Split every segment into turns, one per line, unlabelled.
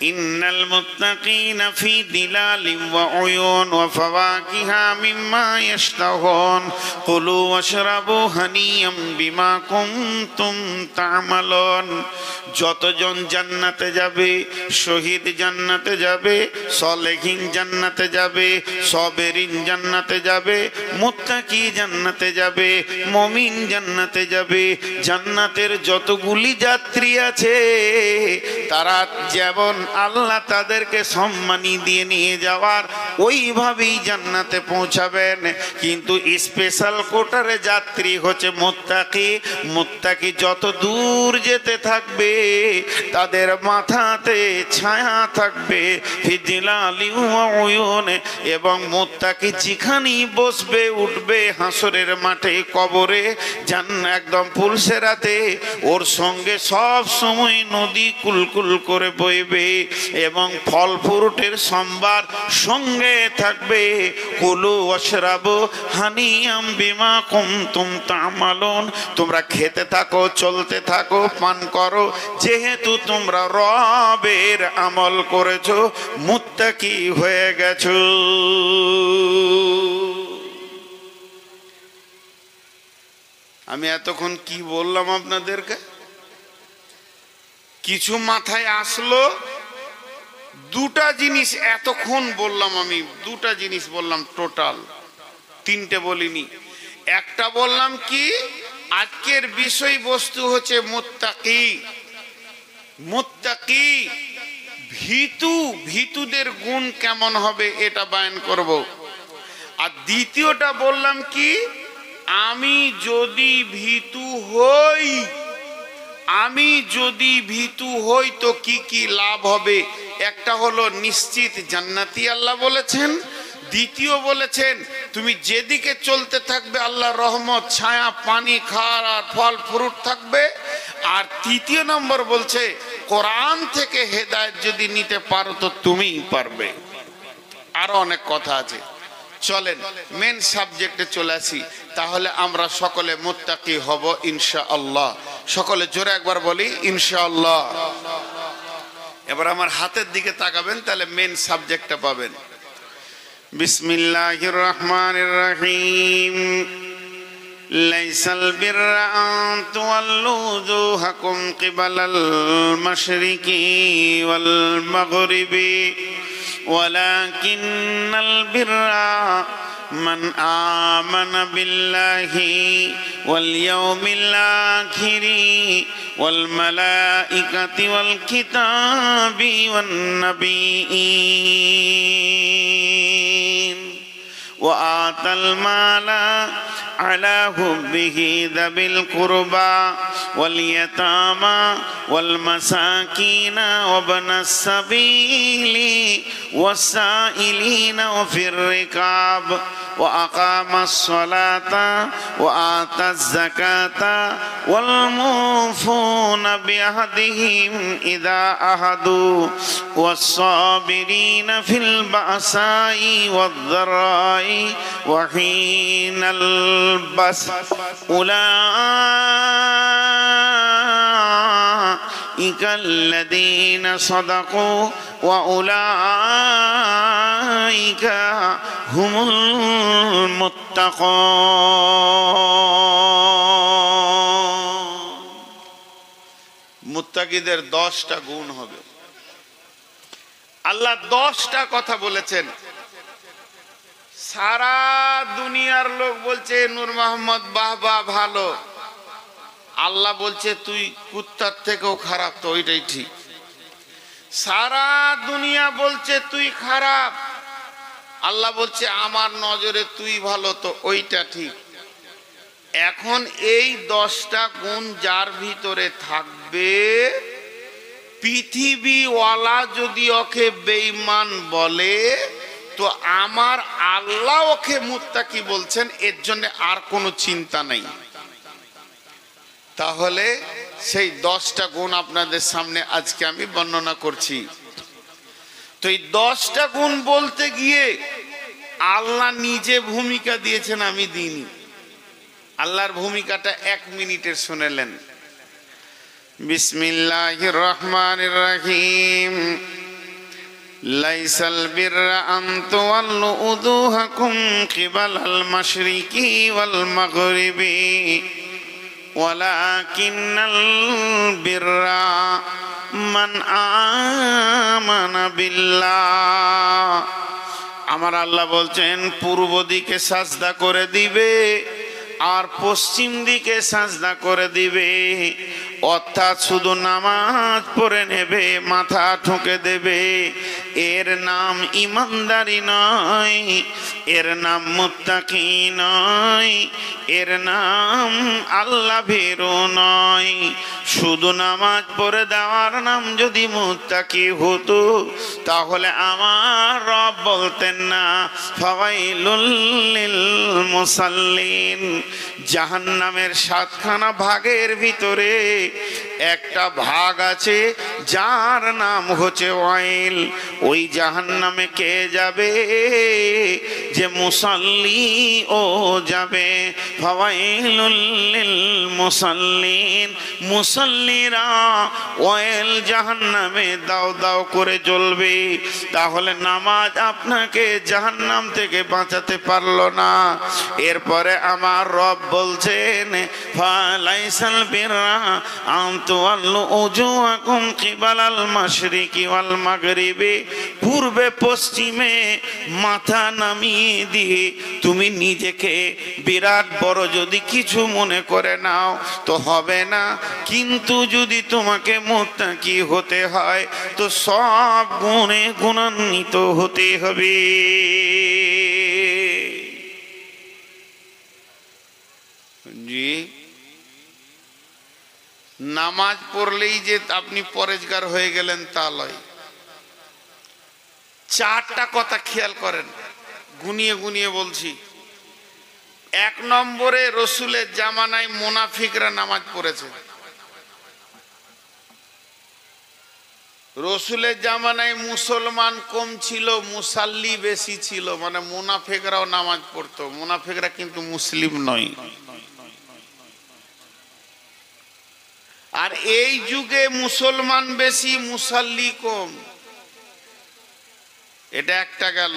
ইন্নাল মুত্তাকিনা ফি দিলালিন ওয়া উয়ুন ওয়া ফাওয়াকিহা মিম্মা ইয়াশতাহুন কুলু ওয়াশরাবু হানিয়াম বিমা কুনতুম তা'মালুন। যতজন জান্নাতে যাবে, শহীদ জান্নাতে যাবে, সলেহিন জান্নাতে যাবে, সবেরিন জান্নাতে যাবে, মুত্তাকি জান্নাতে যাবে, মুমিন জান্নাতে যাবে। জান্নাতের যতগুলি যাত্রী আছে তারা যেমন আল্লাহ তাদেরকে সম্মানী দিয়ে নিয়ে যাওয়ার ওইভাবেই জান্নাতে পৌঁছাবেন। কিন্তু স্পেশাল কোটারে যাত্রী হচ্ছে মুত্তাকি। মুত্তাকি যত দূর যেতে থাকবে তাদের মাথাতে ছায়া থাকবে ফিজিলালিন ওয়া উয়ুন, এবং মুত্তাকি যেখানেই বসবে উঠবে হাসরের মাঠে, কবরে, একদম পুলসেরাতে ওর সঙ্গে সব সময় নদী কুলকুল করে বইবে এবং ফল ফ্রুটের সম্ভার সঙ্গে থাকবে। কুলু ওয়াশরাবু হানিয়াম বিমা কুনতুম তা'মালুন। তোমরা খেতে থাকো, চলতে থাকো, পান করো, যেহেতু তোমরা রবের আমল করেছো, মুত্তাকি হয়ে গেছো। আমি এতক্ষণ কি বললাম আপনাদেরকে? কিছু মাথায় আসলো? দুটা জিনিস এতক্ষণ বললাম, আমি দুটা জিনিস বললাম, টোটাল তিনটে বলিনি। একটা বললাম কি, আজকের বিষয়বস্তু হচ্ছে মুত্তাকি। মুত্তাকি ভীতু, ভীতুদের গুণ কেমন হবে এটা বয়ান করব। আর দ্বিতীয়টা বললাম কি, আমি যদি ভীতু হই, আমি যদি ভীতু হই তো কি কি লাভ হবে। একটা হলো নিশ্চিত জান্নাতি আল্লাহ বলেছেন, দ্বিতীয় বলেছেন তুমি যেদিকে চলতে থাকবে আল্লাহর রহমত, ছায়া, পানি, খাওয়ার আর ফল ফ্রুট থাকবে। আর তৃতীয় নম্বর বলছে কোরআন থেকে হেদায়েত যদি নিতে পারো তো তুমিই পারবে। আরো অনেক কথা আছে, চলেন মেন সাবজেক্টে চলে আসি। তাহলে আমরা সকলে মুত্তাকি হব ইনশাআল্লাহ। সকলে জোরে একবার বলি ইনশাআল্লাহ। এবার আমার হাতের দিকে তাকাবেন, তাহলে মেন সাবজেক্টটা পাবেন। বিসমিল্লাহির রহমানির রহিম। লাইসাল বিররা আন তুওয়াল্লু ওজুহাকুম কিবালাল মাশরিকি ওয়াল মাগরিবি ওয়ালাকিন্নাল বিররা মান আমানা বিল্লাহি ওয়াল ইয়াউমিল আখিরি ওয়াল মালাইকাতি ওয়াল কিতাবি ওয়ান নাবিয়্যিন ওয়া আতাল মালা على حبه ذوي القربى واليتامى والمساكين وابن السبيل والسائلين وفي الركاب وأقام الصلاة وآتى الزكاة والموفون بعهدهم إذا عاهدوا والصابرين في البأساء والضراء وحين البأس أولئك الذين صدقوا وأولئك هم المتقون। মুত্তাকিদের 10টা গুণ হবে। আল্লাহ 10টা কথা বলেছেন। সারা দুনিয়ার লোক বলছে নূর মোহাম্মদ বাহ বাহ ভালো, আল্লাহ বলছে তুই কুত্তার থেকেও খারাপ, তো ওইটাই ঠিক। সারা দুনিয়া বলছে তুই খারাপ, আল্লাহ বলছে আমার নজরে তুই ভালো, তো ওইটা ঠিক। এখন এই 10টা গুণ যার ভিতরে থাকবে, পৃথিবীওয়ালা যদি ওকে বেঈমান বলে তো আমার আল্লাহ ওকে মুত্তাকি বলছেন, এর জন্য আর কোনো চিন্তা নেই। তাহলে সেই 10টা গুণ আপনাদের সামনে আজকে আমি বর্ণনা করছি। তো এই 10টা গুণ বলতে গিয়ে আল্লাহ নিজে ভূমিকা দিয়েছেন, আমি দিইনি। আল্লাহর ভূমিকাটা 1 মিনিটের শুনেলেন। বিসমিল্লাহির রহমানির রহিম। লাইসাল বিররা আন তুওয়াল্লু উজুহাকুম কিবালাল মাশরিকি ওয়াল মাগরিবি ওয়ালাকিন্নাল বিররা মান আমানা বিল্লাহ। আমার আল্লাহ বলছেন পূর্ব দিকে সাজদা করে দিবে আর পশ্চিম দিকে সাজদা করে দিবে, অর্থাৎ শুধু নামাজ পড়ে নেবে, মাথা ঠুকে দেবে। এর নাম ইমানদারি নয়, এর নাম মুত্তাকি নয়, এর নাম আল্লাহ ভীরু নয়। শুধু নামাজ পড়ে দেওয়ার নাম যদি মুত্তাকি হতো তাহলে আমার রব বলতেন না ফাওয়াইলুল লিল মুসাল্লিন। জাহান্নামের 7খানা ভাগের ভিতরে একটা ভাগ আছে যার নাম হচ্ছে ওয়াইল। ওই জাহান্নামে কে যাবে? যে মুসাল্লি ও যাবে। ফাওয়াইলুল লিল মুসাল্লিন, মুসাল্লিরা ওয়াইল জাহান্নামে দাও দাও করে জ্বলবে। তাহলে নামাজ আপনাকে জাহান্নাম থেকে বাঁচাতে পারলো না। এরপরে আমার রব বলছেন ফালাইসাল বিররা আন তুওয়াল্লু উজুহাকুম কিবালাল মাশরিকি ওয়াল মাগরিবি। পূর্বে পশ্চিমে মাথা নামিয়ে দিয়ে তুমি নিজেকে বিরাট বড় যদি কিছু মনে করে নাও তো হবে না। কিন্তু যদি তোমাকে মুত্তাকি হতে হয় তো সব গুণে গুণান্বিত হতে হবে। জি, নামাজ পড়লেই যে আপনি পরেজগার হয়ে গেলেন তা লয়। 4টা কথা খেয়াল করেন, গুনিয়ে গুনিয়ে বলছি। 1 নম্বরে রসুলের জামানায় মুনাফিকরা নামাজ পড়েছে। রসুলের জামানায় মুসলমান কম ছিল, মুসাল্লি বেশি ছিল, মানে মুনাফিকরাও নামাজ পড়তো। মুনাফিকরা কিন্তু মুসলিম নয়। আর এই যুগে মুসলমান বেশি, মুসাল্লি কম। এটা একটা গেল।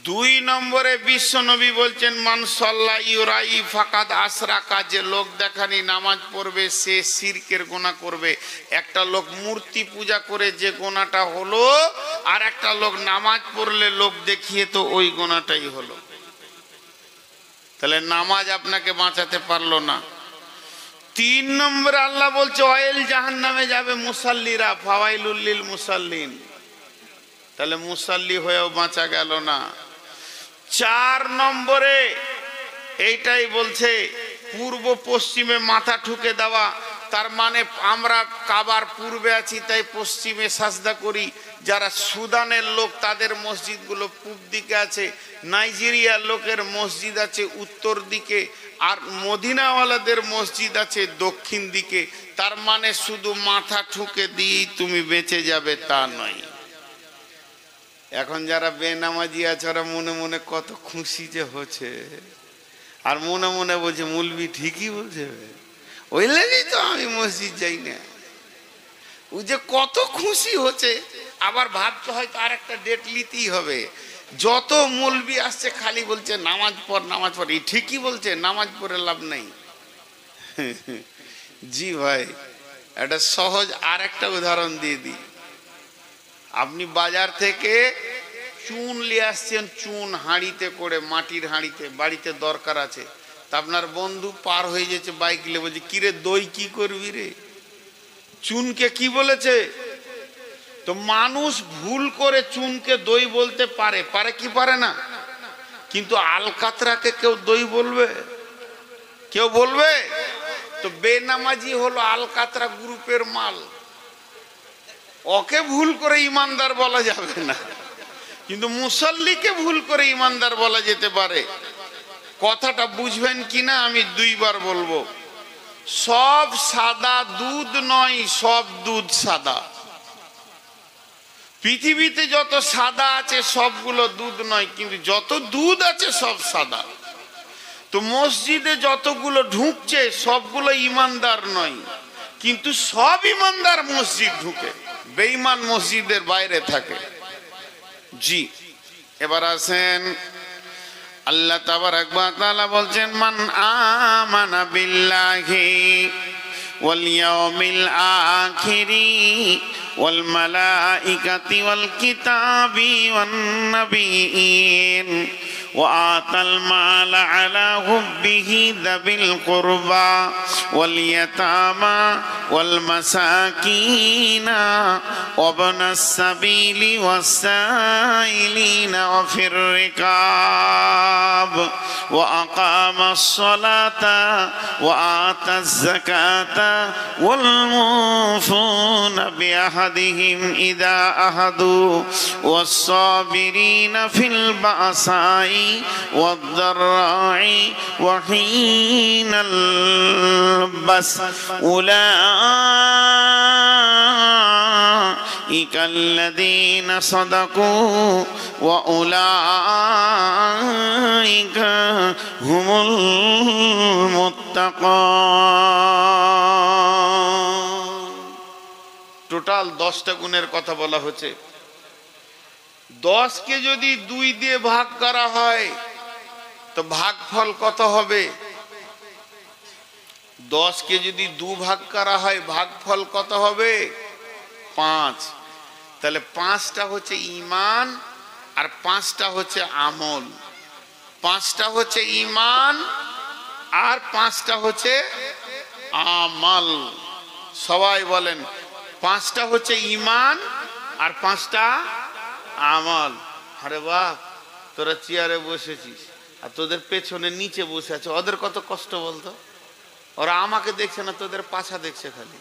2 নম্বরে বিশ্ব নবী বলছেন মান সাল্লা ইউরাই ফাকাদ আশরাকা। যে লোক দেখানি নামাজ পড়বে সে শিরকের গুনাহ করবে। একটা লোক মূর্তি পূজা করে যে গুনাহটা হলো, আর একটা লোক নামাজ পড়লে লোক দেখিয়ে তো ওই গুনাহটাই হলো। তাহলে নামাজ আপনাকে বাঁচাতে পারলো না। 3 নম্বরে আল্লাহ বলছে ওয়াইল জাহান্নামে যাবে মুসাল্লিরা, ফাওয়াইলুল লিল মুসাল্লিন। তাহলে মুসাল্লি হয়েও বাঁচা গেল না। 4 নম্বরে এইটাই বলছে পূর্ব পশ্চিমে মাথা ঠুকে দেওয়া। তার মানে আমরা কাবার পূর্বে আছি তাই পশ্চিমে সাজদা করি। যারা সুদানের লোক তাদের মসজিদগুলো পূব দিকে আছে, নাইজেরিয়ার লোকের মসজিদ আছে উত্তর দিকে, আর মদিনাওয়ালাদের মসজিদ আছে দক্ষিণ দিকে। তার মানে শুধু মাথা ঠুকে দিয়েই তুমি বেঁচে যাবে তা নয়। এখন যারা বেনামাজি আছে ওরা মনে মনে কত খুশি যে হচ্ছে, আর মনে মনে বলছে মুলবি ঠিকই বলছে, ওই লাগেই তো আমি মসজিদ যাই না। ও যে কত খুশি হচ্ছে, আবার ভাবতে হয়তো আর একটা ডেট নিতেই হবে। যত মুলবি আসছে খালি বলছে নামাজ পড় নামাজ পড়। এই ঠিকই বলছে, নামাজ পড়ে লাভ নাই। জি ভাই, একটা সহজ আর একটা উদাহরণ দিয়ে দিই। আপনি বাজার থেকে চুন নিয়ে আসছেন, চুন হাঁড়িতে করে, মাটির হাঁড়িতে, বাড়িতে দরকার আছে। তা আপনার বন্ধু পার হয়ে যাচ্ছে বাইক নিয়ে, বলছে কিরে দই কি করবি রে? চুনকে কি বলেছে? তো মানুষ ভুল করে চুনকে দই বলতে পারে, পারে কি পারে না? কিন্তু আলকাতরাকে কেউ দই বলবে? কেউ বলবে? তো বেনামাজি হলো আলকাতরা গ্রুপের মাল, ওকে ভুল করে ইমানদার বলা যাবে না। কিন্তু মুসাল্লিকে ভুল করে ইমানদার বলা যেতে পারে। কথাটা বুঝবেন কিনা আমি 2 বার বলবো। সব সাদা দুধ নয়, সব দুধ সাদা। পৃথিবীতে যত সাদা আছে সবগুলো দুধ নয়, কিন্তু যত দুধ আছে সব সাদা। তো মসজিদে যতগুলো ঢুকছে সবগুলো ইমানদার নয়, কিন্তু সব ইমানদার মসজিদ ঢুকে। বেঈমান মসজিদের বাইরে থাকে। জি, এবার আসেন আল্লাহ তাবারাক ওয়া তাআলা বলছেন মান আমানা বিল্লাহি ওয়াল ইয়াউমিল আখিরি ওয়াল মালাইকাতি ওয়াল কিতাবি ওয়ান নাবিয়িন وآتى المال على حبه ذوي القربى واليتامى والمساكين وابن السبيل والسائلين وفي الرقاب وأقام الصلاة وآتى الزكاة والموفون بعهدهم إذا عاهدوا والصابرين في البأساء والضراء وحين البأس أولئك الذين صدقوا وأولئك هم المتقون। টোটাল 10টা গুণের কথা বলা হচ্ছে। 10কে যদি 2 দিয়ে ভাগ করা হয় তো ভাগফল কত হবে? 10কে যদি 2 ভাগ করা হয় ভাগফল কত হবে? 5। তাহলে 5টা হচ্ছে ঈমান আর 5টা হচ্ছে আমল। 5টা হচ্ছে ঈমান আর 5টা হচ্ছে আমল। সবাই বলেন 5টা হচ্ছে ঈমান আর 5টা আমল। আরে বাহ, তোরা চেয়ারে বসেছিস আর তোদের পেছনে নিচে বসে আছে, ওদের কত কষ্ট বলতো। ওরা আমাকে দেখছে না, তোদের পাছা দেখছে খালি।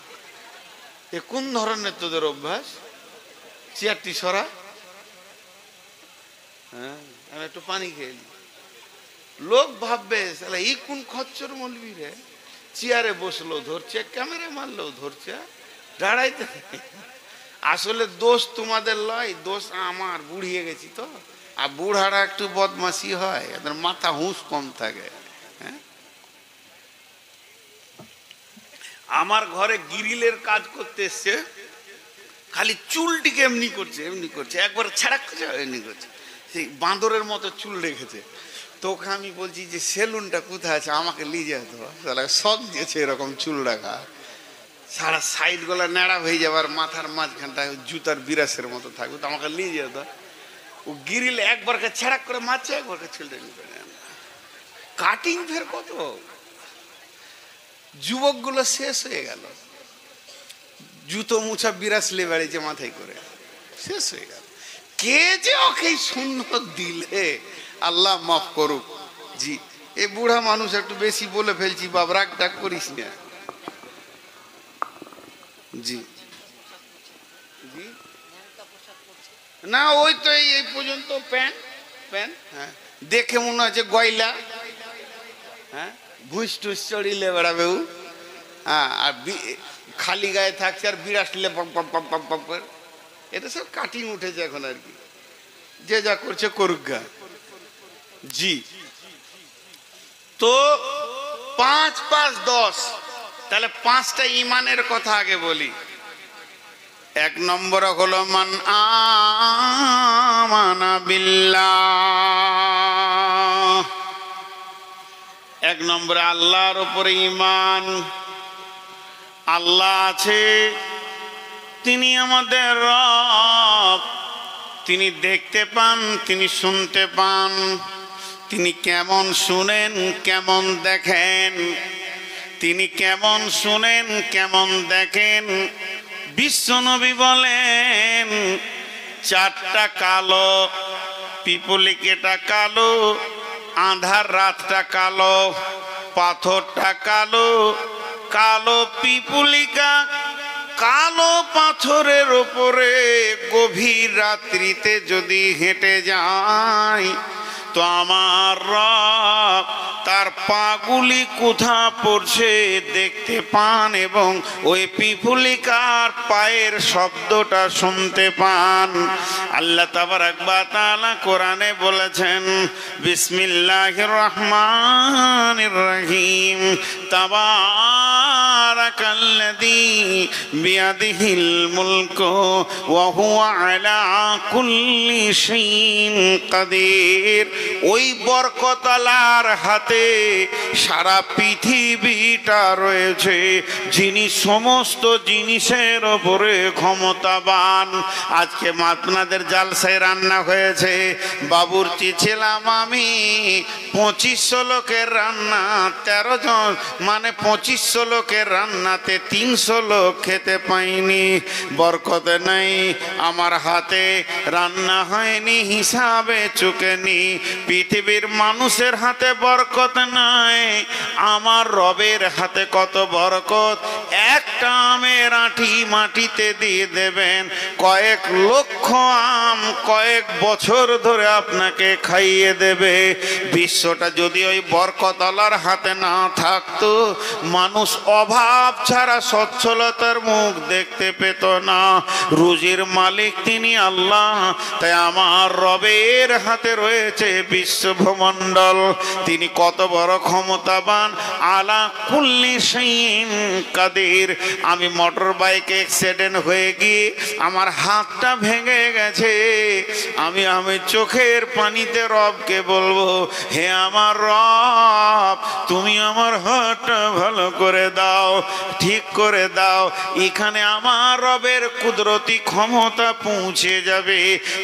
এ কোন ধরনের তোদের অভ্যাস? চেয়ারটি সরা। হ্যাঁ, আমি একটু পানি খেয়ে নি। লোক ভাববে এই কোন খচ্চর মৌলবি রে, চেয়ারে বসলো ধরছে, ক্যামেরা মারলো ধরছে, দাঁড়াইতে। আসলে দোষ তোমাদের লয়, দোষ আমার। বুড়িয়ে গেছি তো, আর বুড়ারা একটু বদমাশি হয়, এদের মাথা হুঁশ কম থাকে। হ্যাঁ, আমার ঘরে গ্রিলের কাজ করতে এসছে, খালি চুলটিকে এমনি করছে এমনি করছে, একবার ছাড়া করছে এমনি করছে, সেই বাঁদরের মতো চুল রেখেছে। তোকে আমি বলছি যে সেলুনটা কোথায় আছে, আমাকে নিয়ে যেত। শখ দিয়েছে এরকম চুল রাখা, সারা সাইড গুলা ন্যাড়া হয়ে যাবে আর মাথার মাঝখানটা জুতার বিরাসের মতো থাকবে, তো আমাকে নিয়ে যেত। ও গ্রিল একবারকে ছেড়াক করে মারছে, একবারকে চুলটা নিয়ে কাটিং ফের কত। যুবকগুলো শেষ হয়ে গেল, জুতো মুছা বিরাসলে বেড়েছে মাথায় করে, শেষ হয়ে গেল। কে যে ওকে সুন্নত দিলে, আল্লাহ মাফ করুক। জি, এই বুড়া মানুষ একটু বেশি বলে ফেলছি, বাপ রাগ ডাক করিস না। জি জি না, ওই তো এই পর্যন্ত প্যান্ট প্যান্ট। হ্যাঁ, দেখে মনে হচ্ছে গয়লা। হ্যাঁ, ভুস টুস চড়িলে বেড়াবে ও। হ্যাঁ, আর খালি গায়ে থাকছে আর বিরাসলে pop pop pop pop pop করে। এটা সব কাটিং উঠেছে এখন আর কি, যে যা করছে করুক গা। জি, তো 5 5 10, তাহলে 5টা ঈমানের কথা আগে বলি। 1 নম্বর হলো মান আমানা বিল্লাহ। 1 নম্বরে আল্লাহর উপরে ঈমান। আল্লাহ আছে, তিনি আমাদের রব। তিনি দেখতে পান, তিনি শুনতে পান, তিনি কেমন শুনেন কেমন দেখেন, তিনি কেমন শুনেন কেমন দেখেন। বিশ্বনবী বলেন 4টা কালো, পিপলিকেটা কালো, আঁধার রাতটা কালো, পাথরটা কালো, কালো পিপুলিকা কালো পাথরের ওপরে গভীর রাত্রিতে যদি হেঁটে যায় তো আমার রব তার পাগুলি কোথা পড়ছে দেখতে পান এবং ওই পিপুলিকার পায়ের শব্দটা শুনতে পান। আল্লাহ তাবারাক ওয়া তাআলা কোরআনে বলেছেন বিসমিল্লাহির রহমানির রহিম তাবারাকাল্লাযী তাবারাকাল্লাযী বিয়াদিহিল মুলকু ওয়া হুয়া আলা কুল্লি শাইইন কাদির। ওই বরকতওয়ালার হাতে সারা পৃথিবীটা রয়েছে, যিনি সমস্ত জিনিসের ওপরে ক্ষমতাবান। আজকে আপনাদের জালসায় রান্না হয়েছে, বাবুর্চি ছিলাম আমি, 2500 লোকের রান্না, 13 জন মানে 2500 লোকের রান্নাতে 300 লোক খেতে পাইনি। বরকত নাই, আমার হাতে রান্না হয়নি, হিসাবে চুকেনি। পৃথিবীর মানুষের হাতে বরকত নাই, আমার রবের হাতে কত বরকত। একটা আমের আঁটি মাটিতে দিয়ে দেবেন, কয়েক লক্ষ আম কয়েক বছর ধরে আপনাকে খাইয়ে দেবে। বিশ্বটা যদি ওই বরকতওয়ালার হাতে না থাকতো, মানুষ অভাব ছাড়া সচ্ছলতার মুখ দেখতে পেত না। রুজির মালিক তিনি আল্লাহ, তাই আমার রবের হাতে রয়েছে বিশ্বভূমণ্ডল। তিনি কত বড় ক্ষমতাবান, আলা কুল্লি শাইইন কাদির। আমি মোটর বাইকে অ্যাক্সিডেন্ট হয়ে গিয়ে আমার হাতটা ভেঙে গেছে, আমি চোখের পানিতে রবকে বলবো, হে আমার রব, তুমি আমার হাতটা ভালো করে দাও, ঠিক করে দাও। এখানে আমার রবের কুদরতি ক্ষমতা পৌঁছে যাবে।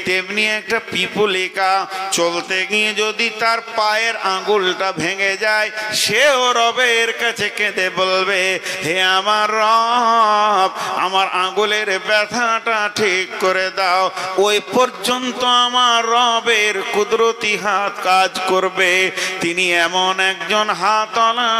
তেমনি একটা পিপুলিকা চলতে গিয়ে যদি তার পায়ের আঙ্গুলটা ভেঙে যায়, সেও রবের কাছে কেঁদে বলবে, হে আমার রব, আমার আঙ্গুলের ব্যথাটা ঠিক করে দাও। ওই পর্যন্ত আমার রবের কুদরতি হাত কাজ করবে। তিনি এমন একজন হাতওয়ালা,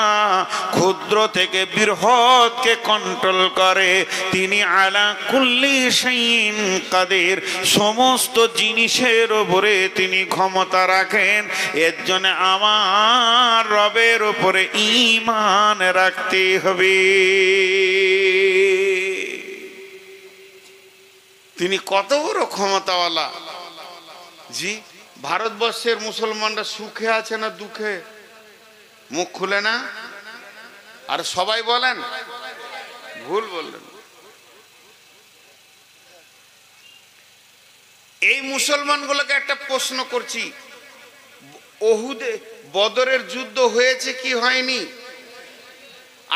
ক্ষুদ্র থেকে বৃহৎকে কন্ট্রোল করে। তিনি আলা কুল্লি শাইইন কাদির, সমস্ত জিনিসের উপরে তিনি ক্ষমতা রাখেন। এর জন্য আমার রবের উপরে ঈমান রাখতে হবে। তিনি কত বড় ক্ষমতাওয়ালা। জি, ভারতবর্ষের মুসলমানরা সুখে আছে না দুঃখে? মুখ খুলে না, আর সবাই বলেন ভুল বললেন। এই মুসলমানগুলোকে একটা প্রশ্ন করছি, ওহুদে বদরের যুদ্ধ হয়েছে কি হয়নি?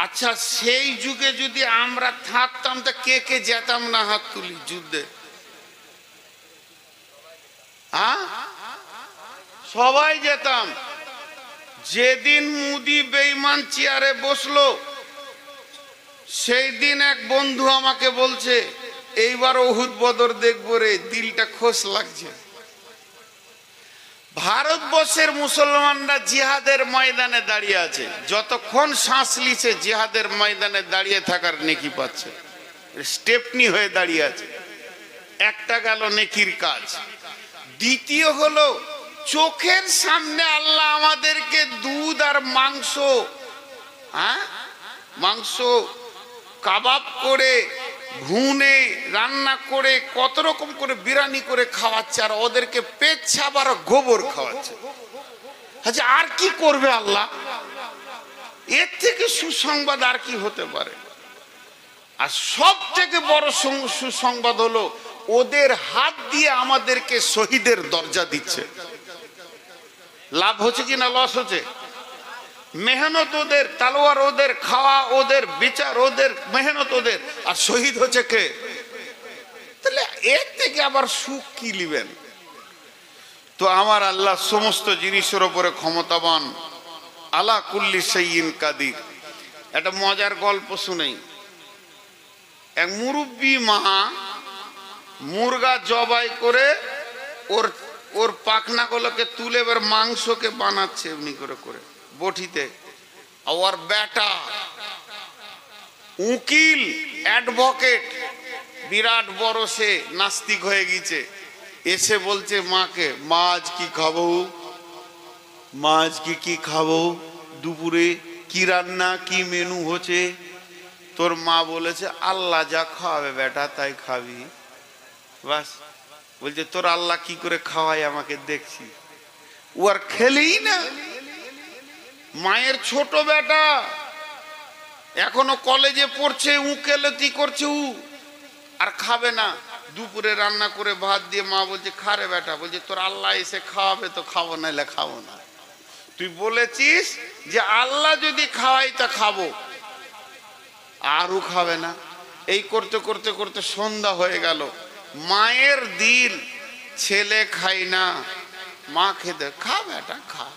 আচ্ছা, সেই যুগে যদি আমরা থাকতাম তা কে কে যেতাম না? হাত তুলি যুদ্ধে। সবাই যেতাম। যেদিন মুদি বেঈমান চেয়ারে বসলো, সেই দিন এক বন্ধু আমাকে বলছে, এইবার ওহুদ বদর দেখবো রে, দিলটা খোশ লাগছে। ভারতবর্ষের মুসলমানরা জিহাদের ময়দানে দাঁড়িয়ে আছে, যতক্ষণ শ্বাস লিছে জিহাদের ময়দানে দাঁড়িয়ে থাকার নেকি পাচ্ছে, স্টেপনি হয়ে দাঁড়িয়ে আছে। একটা গেল নেকির কাজ। দ্বিতীয় হলো, চোখের সামনে আল্লাহ আমাদেরকে দুধ আর মাংস কাবাব করে, ভুনে রান্না করে, কত রকম করে বিরিয়ানি করে খাওয়াচ্ছে, আর ওদেরকে পেচ্ছাপ আর গোবর খাওয়াচ্ছে। আচ্ছা, আর কি করবে আল্লাহ? এর থেকে সুসংবাদ আর কি হতে পারে? আর সব থেকে বড় সুসংবাদ হলো, ওদের হাত দিয়ে আমাদেরকে শহীদের দরজা দিচ্ছে। লাভ হচ্ছে কি না লস হচ্ছে? মেহনত ওদের, তালোয়ার ওদের, খাওয়া ওদের, বিচার ওদের, মেহনত ওদের, আর শহীদ হচ্ছে কে? তাহলে এর থেকে আবার সুখ কি লিবেন? তো আমার আল্লাহ সমস্ত জিনিসের উপরে ক্ষমতাবান, আলা কুল্লি শাইইন কাদির। একটা মজার গল্প শুনেই। এক মুরব্বী মা মুরগা জবাই করে ওর পাখনাগুলোকে তুলে এবার মাংসকে বানাচ্ছে এমনি করে করে বটিতে। ওর বেটা উকিল, অ্যাডভোকেট, বিরাট বড়, সে নাস্তিক হয়ে গেছে। এসে বলছে মাকে, মা আজ কি খাবো? মা আজকে কি খাবো? দুপুরে কি রান্না, কি মেনু হচ্ছে? তোর মা বলেছে, আল্লাহ যা খাওয়াবে বেটা তাই খাবি। বাস। বলছে, তোর আল্লাহ কি করে খাওয়ায় আমাকে দেখছি। ও আর খেলেই না। মায়ের ছোট বেটা এখনো কলেজে পড়ছে, উকেলতি করছে আর খাবে না। দুপুরে রান্না করে ভাত দিয়ে মা বলছে খা রে বেটা, বলছে তোর আল্লাহ এসে খাওয়াবে তো খাবো, নাইলে খাবো না। তুই বলেছিস যে আল্লাহ যদি খাওয়াই তা খাবো, আরও খাবে না। এই করতে করতে করতে সন্ধ্যা হয়ে গেল। মায়ের দিল, ছেলে খাই না, মা খেতে, খা বেটা খা।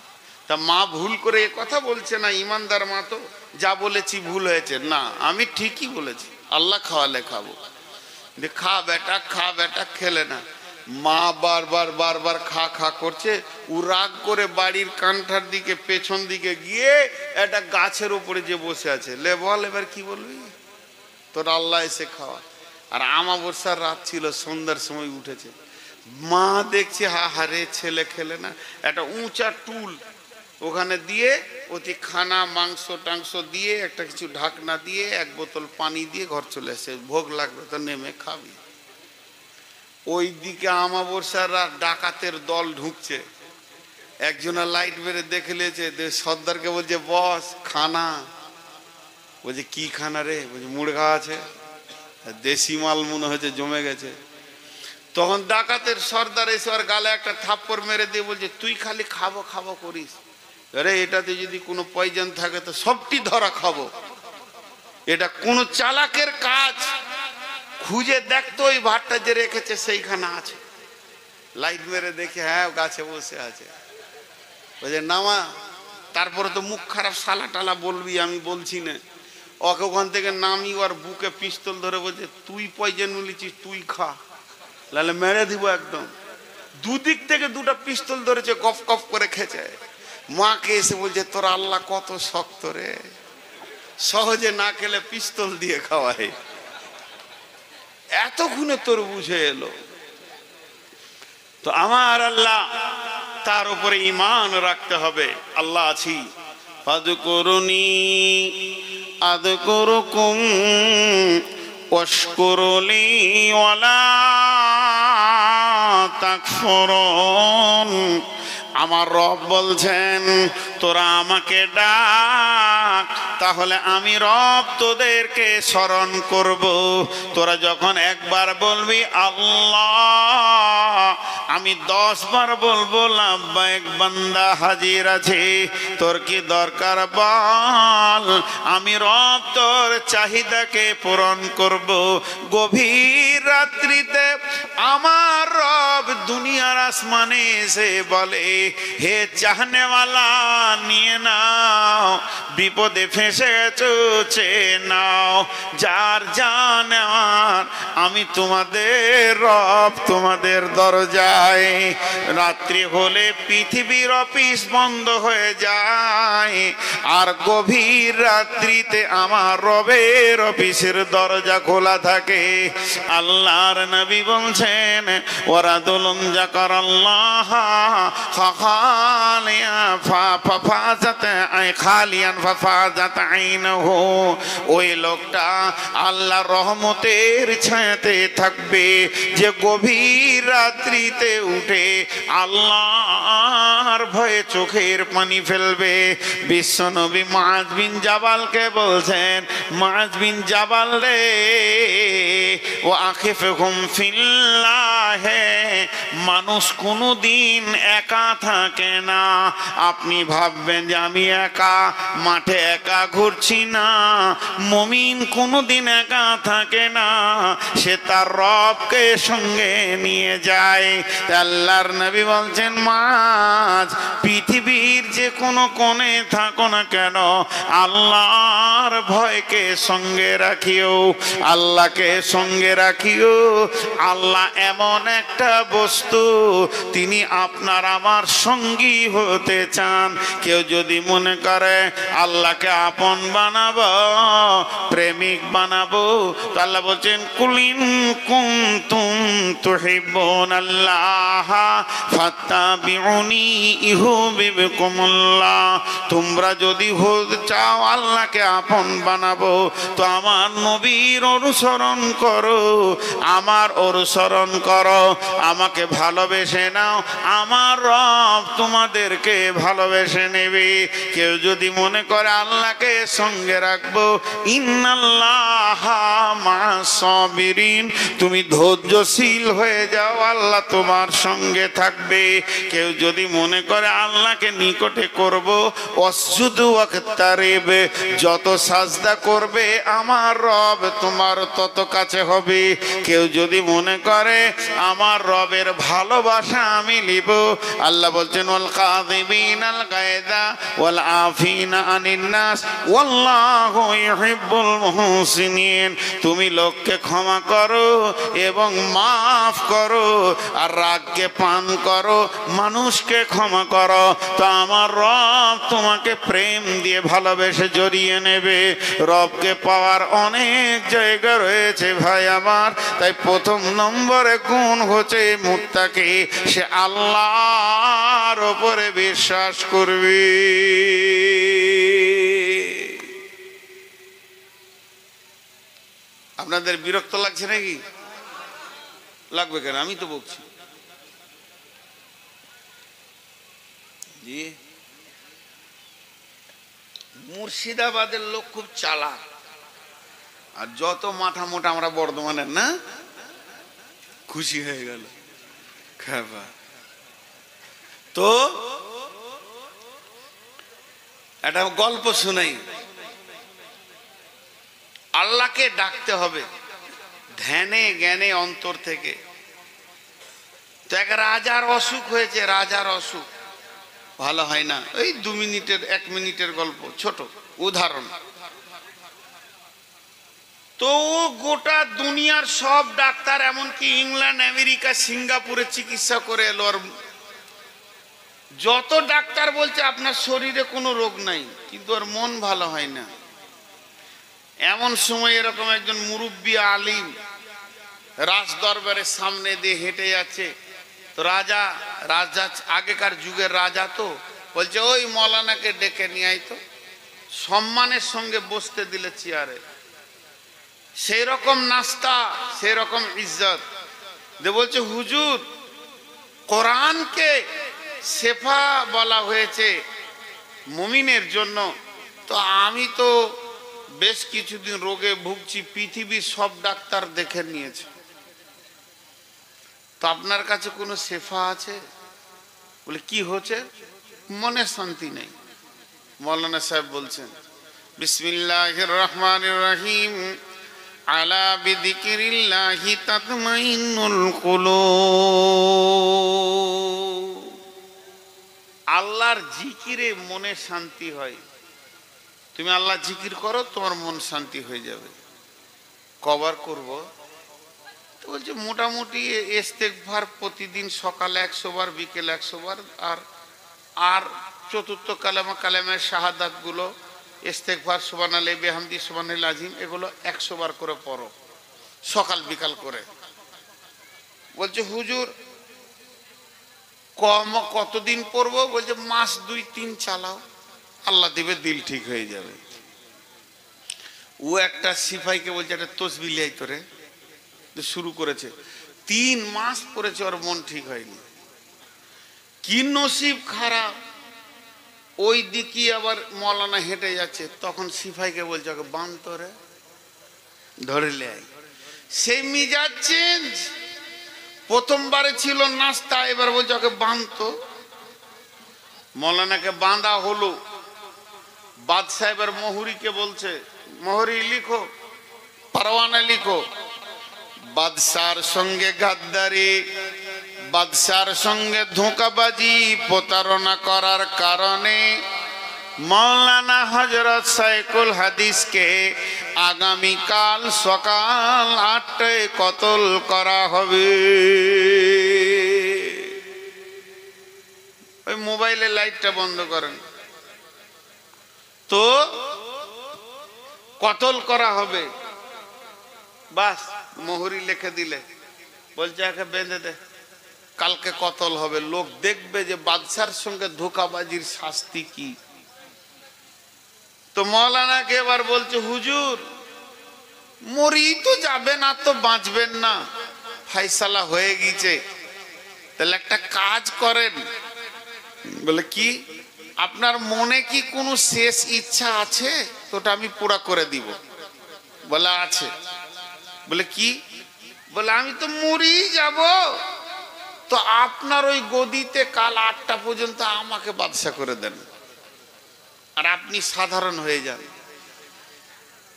তা মা ভুল করে এ কথা বলছে না, ইমানদার মা তো, যা বলেছি ভুল হয়েছে না, আমি ঠিকই বলেছি, আল্লাহ খাওয়ালে খাবো। খা বেটা খা বেটা, খেলে না। মা বারবার বারবার খা খা করছে। ও রাগ করে বাড়ির কান্ঠার দিকে পেছন দিকে গিয়ে একটা গাছের উপরে যে বসে আছে, লে বল এবার কি বলবি, তোর আল্লাহ এসে খাওয়া। আর আমাবস্যার রাত ছিল, সন্ধ্যার সময় উঠেছে। মা দেখছে হারে ছেলে খেলে না, একটা উঁচা টুল ওখানে দিয়ে অতি খানা মাংস টাংস দিয়ে একটা কিছু ঢাকনা দিয়ে এক বোতল পানি দিয়ে ঘর চলে এসে, ভোগ লাগবে তো নেমে খাবি। ওই দিকে আমাবস্যার রাত, ডাকাতের দল ঢুকছে। একজনের লাইট মেরে দেখে নিয়েছে, সর্দারকে বলছে বস খানা। বলছে কি খানা রে? বলছে মুড়গা আছে, দেশি মাল মনে হয়েছে জমে গেছে। তখন ডাকাতের সর্দার এসে আর গালে একটা থাপ্পড় মেরে দিয়ে বলছে তুই খালি খাবো খাবো করিস, আরে এটাতে যদি কোনো পয়জন থাকে তো সবটি ধরা খাবো। এটা কোন চালাকের কাজ, খুঁজে দেখতো ওই ভাতটা যে রেখেছে সেইখানে আছে। লাইট মেরে দেখে হ্যাঁ গাছে বসে আছে। বলছে নামা, তারপরে তো মুখ খারাপ সালা টালা বলবি, আমি বলছি না। ওকে ওখান থেকে নামি ওর বুকে পিস্তল ধরে বলছে তুই পয়জন মিলিছিস, তুই খা, নাহলে মেরে দিব একদম। দুদিক থেকে দুটো পিস্তল ধরেছে, কফ কফ করে খেছে। মাকে এসে বলছে তোর আল্লাহ কত শক্ত রে, সহজে না খেলে পিস্তল দিয়ে খাওয়ায়। এতক্ষণে তোর বুঝে এলো। তো আমার আল্লাহ, তার উপরে ঈমান রাখতে হবে। আল্লাহ আছি, ফাযকুরুনি আযকুরুকুম ওয়াশকুরুলি ওয়ালা তাকফুরুন। আমার রব বলছেন তোরা আমাকে ডাক, তাহলে আমি রব তোদেরকে স্মরণ করব। তোরা যখন একবার বলবি আল্লাহ, আমি 10 বার বলবো লাব্বাইক বান্দা হাজির আছে, তোর কি দরকার বল, আমি রব তোর চাহিদাকে পূরণ করব। গভীর রাত্রিতে আমার রব দুনিয়ার আসমানে এসে বলে হে চাহনেওয়ালা নিয়ে নাও, বিপদে ফেসে গেছো চেয়ে নাও, যার যা নেওয়ার আমি তোমাদের রব তোমাদের দরজায়। রাত্রি হলে পৃথিবীর অফিস বন্ধ হয়ে যায়, আর গভীর রাত্রিতে আমার রবের অফিসের দরজা খোলা থাকে। আল্লাহর নবী বলছেন ওয়ারাদুলুন যাকারাল্লাহ ওই লোকটা আল্লাহর রহমতের ছায়াতে থাকবে, যে গভীর রাত্রিতে উঠে আল্লাহর ভয়ে চোখের পানি ফেলবে। বিশ্বনবী মুআয বিন জাবালকে বলছেন, মুআয বিন জাবাল রে, ও আখিফহুম ফিল্লাহ, মানুষ কোনোদিন একা থাকে না। আপনি ভাববেন যে আমি একা মাঠে একা ঘুরছি না, মুমিন কোনোদিন একা থাকে না, সে তার রবকে সঙ্গে নিয়ে যায়। আল্লাহর নবী বলছেন মুআয, পৃথিবীর যে কোনো কোণে থাকো না কেন, আল্লাহর ভয়কে সঙ্গে রাখিও, আল্লাহকে সঙ্গে রাখিও। আল্লাহ এমন একটা বস্তু, তিনি আপনার আমার সঙ্গী হতে চান। কেউ যদি মনে করে আল্লাহকে আপন বানাবো, প্রেমিক বানাবো, তো আল্লাহ বলছেন কুলিন কুনতুম তুহিব্বুনাল্লাহ ফাত্তাবিউনি ইউহিব্বুকুমুল্লাহ। তোমরা যদি চাও আল্লাহকে আপন বানাবো তো আমার নবীর অনুসরণ করো, আমার অনুসরণ করো, আমাকে ভালোবেসে নাও, আমার রব তোমাদেরকে ভালোবেসে নেবে। কেউ যদি মনে করে আল্লাহকে সঙ্গে রাখবো, ইন্নাল্লাহা মা'আস সাবিরিন, তুমি ধৈর্যশীল হয়ে যাও, আল্লাহ তোমার সঙ্গে থাকবে। কেউ যদি মনে করে আল্লাহকে নিকটে করব, ওয়াসজুদু ওয়াকতারিব, যত সাজদা করবে আমার রব তোমার তত কাছে হবে। কেউ যদি মনে করে আমার রবের ভালোবাসা আমি নিব, আল্লাহ বলছেন ওয়াল কাযিমিনাল গায়যা ওয়াল আফিনা আনিন নাস ওয়াল্লাহু ইউহিব্বুল মুহসিনিন, তুমি লোককে ক্ষমা করো এবং মাফ করো, আর রাগকে পান করো, মানুষকে ক্ষমা করো, তো আমার রব তোমাকে প্রেম দিয়ে ভালোবেসে জড়িয়ে নেবে। রবকে পাওয়ার অনেক জায়গা রয়েছে ভাই আমার, তাই প্রথম নম্বরে গুণ হচ্ছে মুত্তাকি, সে আল্লাহর উপরে বিশ্বাস করবে। আপনাদের বিরক্ত লাগছে নাকি? লাগবে কেন, আমি তো বলছি। জি, মুর্শিদাবাদের লোক খুব চালাক, আর যত মাথা মোটা আমরা বর্ধমানের না, খুশি হয়ে গেল। তো একটা গল্প শুনাই। আল্লাহকে ডাকতে হবে ধ্যানে জ্ঞানে অন্তর থেকে। তো এক রাজার অসুখ হয়েছে, রাজার অসুখ ভালো হয় না। এই 2 মিনিটের 1 মিনিটের গল্প, ছোট উদাহরণ। তো গোটা দুনিয়ার সব ডাক্তার, এমনকি ইংল্যান্ড আমেরিকা সিঙ্গাপুরে চিকিৎসা করে এলো, আর যত ডাক্তার বলছে আপনার শরীরে কোনো রোগ নাই, কিন্তু ওর মন ভালো হয় না। এমন সময় এরকম একজন মুরব্বী আলিম রাজ দরবারের সামনে দিয়ে হেঁটে যাচ্ছে। তো রাজা আগেকার যুগের রাজা, তো বলছে ওই মৌলানাকে ডেকে নিয়ে আয় তো। সম্মানের সঙ্গে বসতে দিলে চেয়ারে, সেই রকম নাস্তা, সেই রকম ইজ্জত দিয়ে বলছে হুজুর, কোরআনকে শেফা বলা হয়েছে মুমিনের জন্য, তো আমি তো বেশ কিছুদিন রোগে ভুগছি, পৃথিবীর সব ডাক্তার দেখে নিয়েছে, তো আপনার কাছে কোনো শেফা আছে? বলে কি হচ্ছে? মনে শান্তি নেই। মৌলানা সাহেব বলছেন বিসমিল্লাহির রহমানির রহিম, আলা বিযিকরিল্লাহি তাতমাইন্নুল কুলুব, আল্লাহর জিকিরে মনে শান্তি হয়। তুমি আল্লাহ জিকির করো, তোমার মন শান্তি হয়ে যাবে। কবার করব? তো বলছে মোটামুটি ইস্তেগফার প্রতিদিন সকালে 100 বার, বিকেলে 100 বার, আর চতুর্থ কালেমার শাহাদাত গুলো, ইস্তেগফার, সুবহানাল্লাহি বিহামদি, সুবহানাল আযীম, এগুলো 100 বার করে পড়ো সকাল বিকাল করে। বলছে হুজুর কতদিন পড়বো? বলছে মাস 2-3 চালাও, আল্লাহ দিবে, দিল ঠিক হয়ে যাবে। ও একটা সিপাহীকে বলছে একটা তসবিহ লিয়াই তোরে, শুরু করেছে। 3 মাস পড়েছে, ওর মন ঠিক হয়নি। কি নসিব খারাপ, ওই দিকে আবার মৌলানা হেঁটে যাচ্ছে, তখন সিপাহীকে বলছে ওকে বাঁধ তোরে, ধরে লেয়। সেই মিজাজ চেঞ্জ। প্রথমবারে ছিল নাস্তা, এবার বলছে ওকে বাঁধতো। মৌলানাকে বাঁধা হলো। বাদশাহ এবার মোহরিকে বলছে মোহরি লিখো, পরওয়ানা লিখো। বাদশার সঙ্গে গাদ্দারি, বাদশার সঙ্গে ধোঁকাবাজি, প্রতারণা করার কারণে মৌলানা হযরত শাইখুল হাদিসকে আগামীকাল সকাল 8টায় কতল করা হবে। ওই মোবাইলের লাইটটা বন্ধ করেন তো, কতল করা হবে। বাস মোহরি লিখে দিলে বলছে একে বেঁধে দে, কালকে কতল হবে, লোক দেখবে যে বাদশার সঙ্গে ধোঁকাবাজির শাস্তি কি। তো মৌলানাকে এবার বলছে হুজুর মরি তো যাবেন আর তো বাঁচবেন না, ফাইসালা হয়ে গেছে, তাহলে একটা কাজ করেন। বলে কি? আপনার মনে কি কোনো শেষ ইচ্ছা আছে? তো ওটা আমি পুরা করে দিব। বলে আছে। বলে কি? বলে আমি তো মরি যাব, তো আপনার ওই গদিতে কাল 8টা পর্যন্ত আমাকে বাদশা করে দেন আর আপনি সাধারণ হয়ে যান।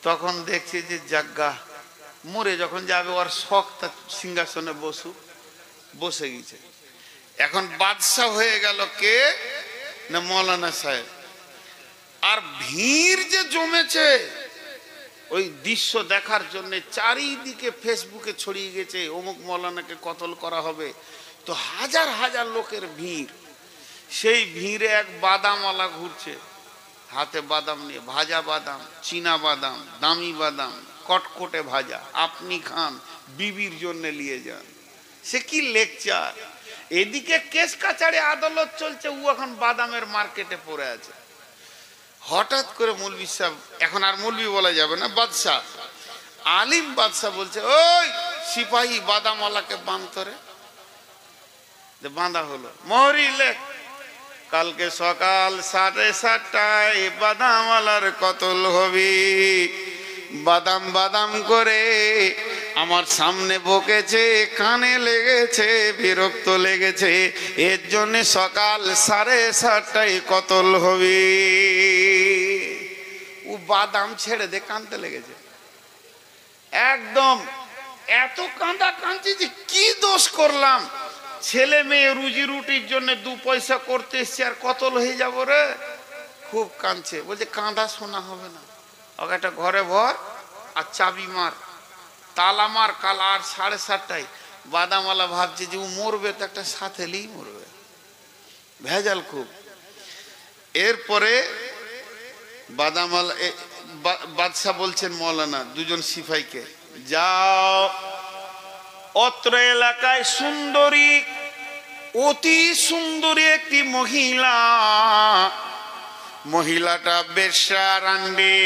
তখন দেখছি যে জাগ্গা মরে যখন যাবে ওর শখটা সিংহাসনে বসে গেছে। এখন বাদশা হয়ে গেল কে? না মৌলানা সাহেব। আর ভিড় যে জমেছে ওই দৃশ্য দেখার জন্য, চারিদিকে ফেসবুকে ছড়িয়ে গেছে অমুক মৌলানাকে কতল করা হবে, তো হাজার হাজার লোকের ভিড়। সেই ভিড়ে এক বাদামওয়ালা ঘুরছে, হাতে বাদাম নিয়ে, ভাজা বাদাম, চীনা বাদাম, দামি বাদাম, কটকটে ভাজা, আপনি খান, বিবির জন্য নিয়ে যান। সে কি লেকচার! এদিকে কেস কাছাড়ে আদালত চলছে, ও এখন বাদামের মার্কেটে পড়ে আছে। হঠাৎ করে মৌলভী সাহেব, এখন আর মৌলভী বলা যাবে না, বাদশাহ, আলিম বাদশাহ বলছে ওই সিপাহী বাদামওয়ালাকে বাঁধতরে। বাঁধা হলো, মোহরি লেখ, কালকে সকাল 7:30টায় বাদামওয়ালার কতল হবে। বাদাম বাদাম করে আমার সামনে বকেছে, কানে লেগেছে, বিরক্ত লেগেছে, এর জন্য সকাল 7:30টায় কতল হবে। ও বাদাম ছেড়ে দে, কানতে লেগেছে একদম। এত কাঁদা কাঁদছে যে কি দোষ করলাম, ছেলে মেয়ে রুজি রুটির জন্য 2 পয়সা করতে এসছে আর কতল হয়ে যাব রে। খুব কাঁদছে। বলছে কাঁদা শোনা হবে না, ওকে একটা ঘরে ভর আর চাবি মার, তালা মার, কাল আর 7:30টায়। বাদামওয়ালা ভাবছে যে ও মরবে তো একটা সাথেলেই মরবে, ভেজাল খুব। এরপরে বাদামওয়ালা বাদশাহ বলছেন মৌলানা দুজন সিপাহীকে, যাও অত্র এলাকায় সুন্দরী, অতি সুন্দরী একটি মহিলা, মহিলাটা বেশ্যা রান্ডি,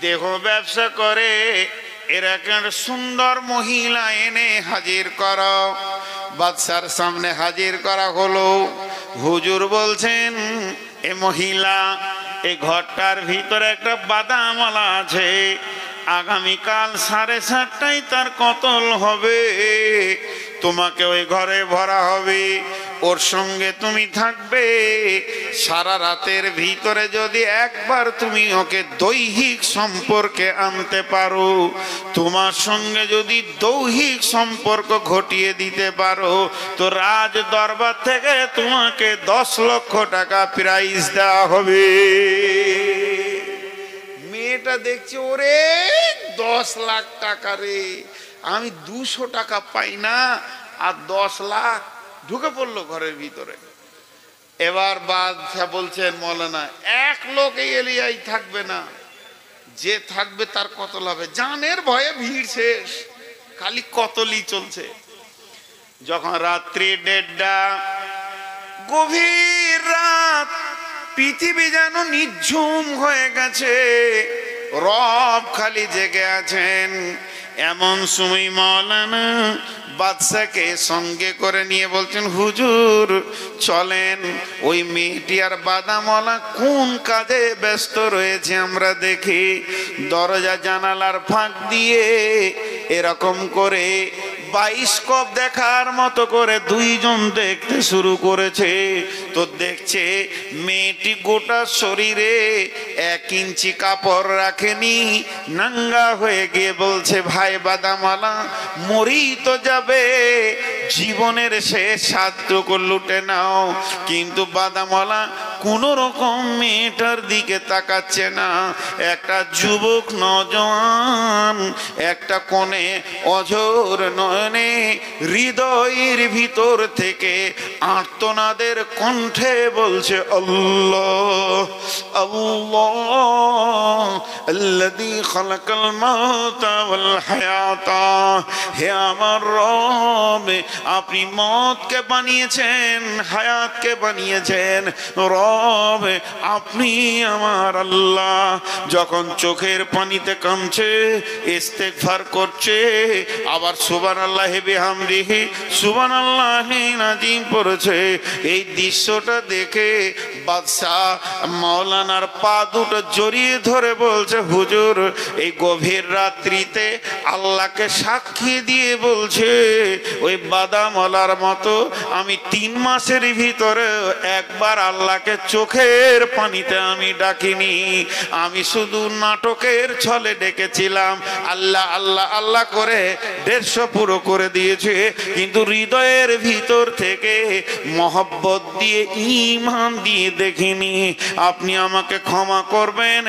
দেহ ব্যবসা করে, এরকম সুন্দর মহিলা এনে হাজির করো। বাদশার সামনে হাজির করা হলো। হুজুর বলছেন এ মহিলা, এই ঘরটার ভিতরে একটা বাদামওয়ালা আছে, আগামীকাল 7:30টায় তার কতল হবে, তোমাকে ওই ঘরে ভরা হবে, ওর সঙ্গে তুমি থাকবে। সারা রাতের ভিতরে যদি একবার তুমি ওকে দৈহিক সম্পর্কে আনতে পারো, তোমার সঙ্গে যদি দৈহিক সম্পর্ক ঘটিয়ে দিতে পারো, তো রাজ দরবার থেকে তোমাকে 10 লক্ষ টাকা প্রাইজ দেওয়া হবে। মেয়েটা দেখছে ওরে 10 লাখ টাকা রে, আমি 200 টাকা পাই না আর 10 লাখ। ঢুকে পড়লো ঘরের ভিতরে। এবার বাদশা বলছেন মৌলানা, এক লোক এই এলিয়ায় থাকবে না, যে থাকবে তার কতল হবে। জানের ভয়ে ভিড় শেষ, খালি কতলই চলছে। যখন রাত্রি 1:30, গভীর রাত, পৃথিবী যেন নিঝুম হয়ে গেছে, রব খালি জেগে আছেন। এমন সময় মৌলানা বাদশাকে সঙ্গে করে নিয়ে বলছেন, হুজুর চলেন, ওই মেয়েটি আর বাদামওয়ালা কোন কাজে ব্যস্ত রয়েছে আমরা দেখি। দরজা জানালার ফাঁক দিয়ে এরকম করে বায়োস্কোপ দেখার মতো করে দুইজন দেখতে শুরু করেছে। তো দেখছে মেয়েটি গোটা শরীরে 1 ইঞ্চি কাপড় রাখেনি, নাঙ্গা হয়ে গিয়ে বলছে, ভাই বাদামওয়ালা মরি তো যাবে, জীবনের শেষ স্বাদটুকু লুটে নাও। কিন্তু বাদামওয়ালা কোন রকম মেয়েটার দিকে তাকাচ্ছে না। একটা যুবক নওজোয়ান একটা কোণে অঝোর নয়নে হৃদয়ের ভিতর থেকে আর্তনাদের কণ্ঠে বলছে আল্লাহ আল্লাহ আল্লাযী খালাকাল মাউতা ওয়াল হায়াতা। হে আমার রব, আপনি মওতকে বানিয়েছেন, হায়াতকে বানিয়েছেন। রব আপনি আমার আল্লাহ। যখন চোখের পানিতে কাঁদছে, ইস্তেগফার করছে, আবার সুবহানাল্লাহি বিহামদিহি সুবহানাল্লাহি নাজিম পড়ছে। এই দৃশ্যটা দেখে বাদশাহ মাওলানার পা দুটো জড়িয়ে ধরে বলছে, হুজুর এই গভীর রাত্রিতে আল্লাহকে সাক্ষী দিয়ে বলছে, ওই বাদামওয়ালার মতো আমি 3 মাসের ভিতরে একবার আল্লাহকে চোখের পানিতে আমি ডাকিনি। আমি শুধু নাটকের ছলে ডেকেছিলাম। আল্লাহ আল্লাহ আল্লাহ করে 150 পুরো করে দিয়েছে, কিন্তু হৃদয়ের ভিতর থেকে মহব্বত দিয়ে ঈমান দিয়ে দেখিনি। আপনি আমাকে ক্ষমা করবেন,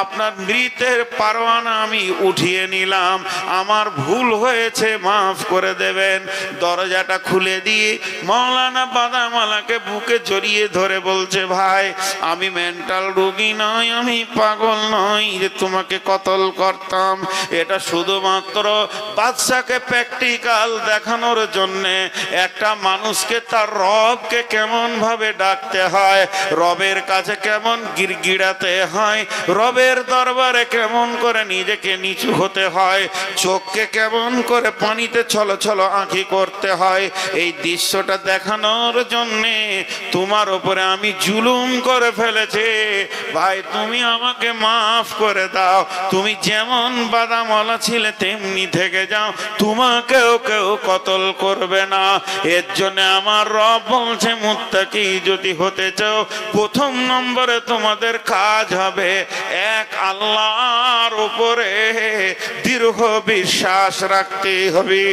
আপনার মৃতের পরোয়ানা আমি উঠিয়ে নিলাম, আমার ভুল হয়েছে, মাফ করে দেবেন। দরজাটা খুলে দিয়ে মাওলানা বাদামওয়ালাকে বুকে জড়িয়ে ধরে বলছে, ভাই আমি মেন্টাল রোগী নয়, আমি পাগল নই যে তোমাকে কতল করতাম। এটা শুধুমাত্র বাদশাকে প্র্যাকটিক্যাল দেখানোর জন্যে, একটা মানুষকে তার রবকে কেমন ভাবে ডাকতে হয়, রবের কাছে কেমন গিড়গিড়াতে হয়, রবের দরবারে কেমন করে নিজেকে নিচু হতে হয়, চোখকে কেমন করে পানিতে ছলো ছলো আঁখি করতে হয়, এই দৃশ্যটা দেখানোর জন্যে তোমার উপরে আমি জুলুম করে ফেলেছি। ভাই তুমি আমাকে মাফ করে দাও, তুমি যেমন বাদামওয়ালা ছিলে তেমনি থেকে যাও, তোমাকেও কেউ কতল করবে না। এর জন্য আমার রব বলছে, মুত্তাকি যদি হতে চাও, প্রথম নম্বরে তোমাদের কাজ হবে এক আল্লাহর উপরে দৃঢ় বিশ্বাস রাখতে হবে।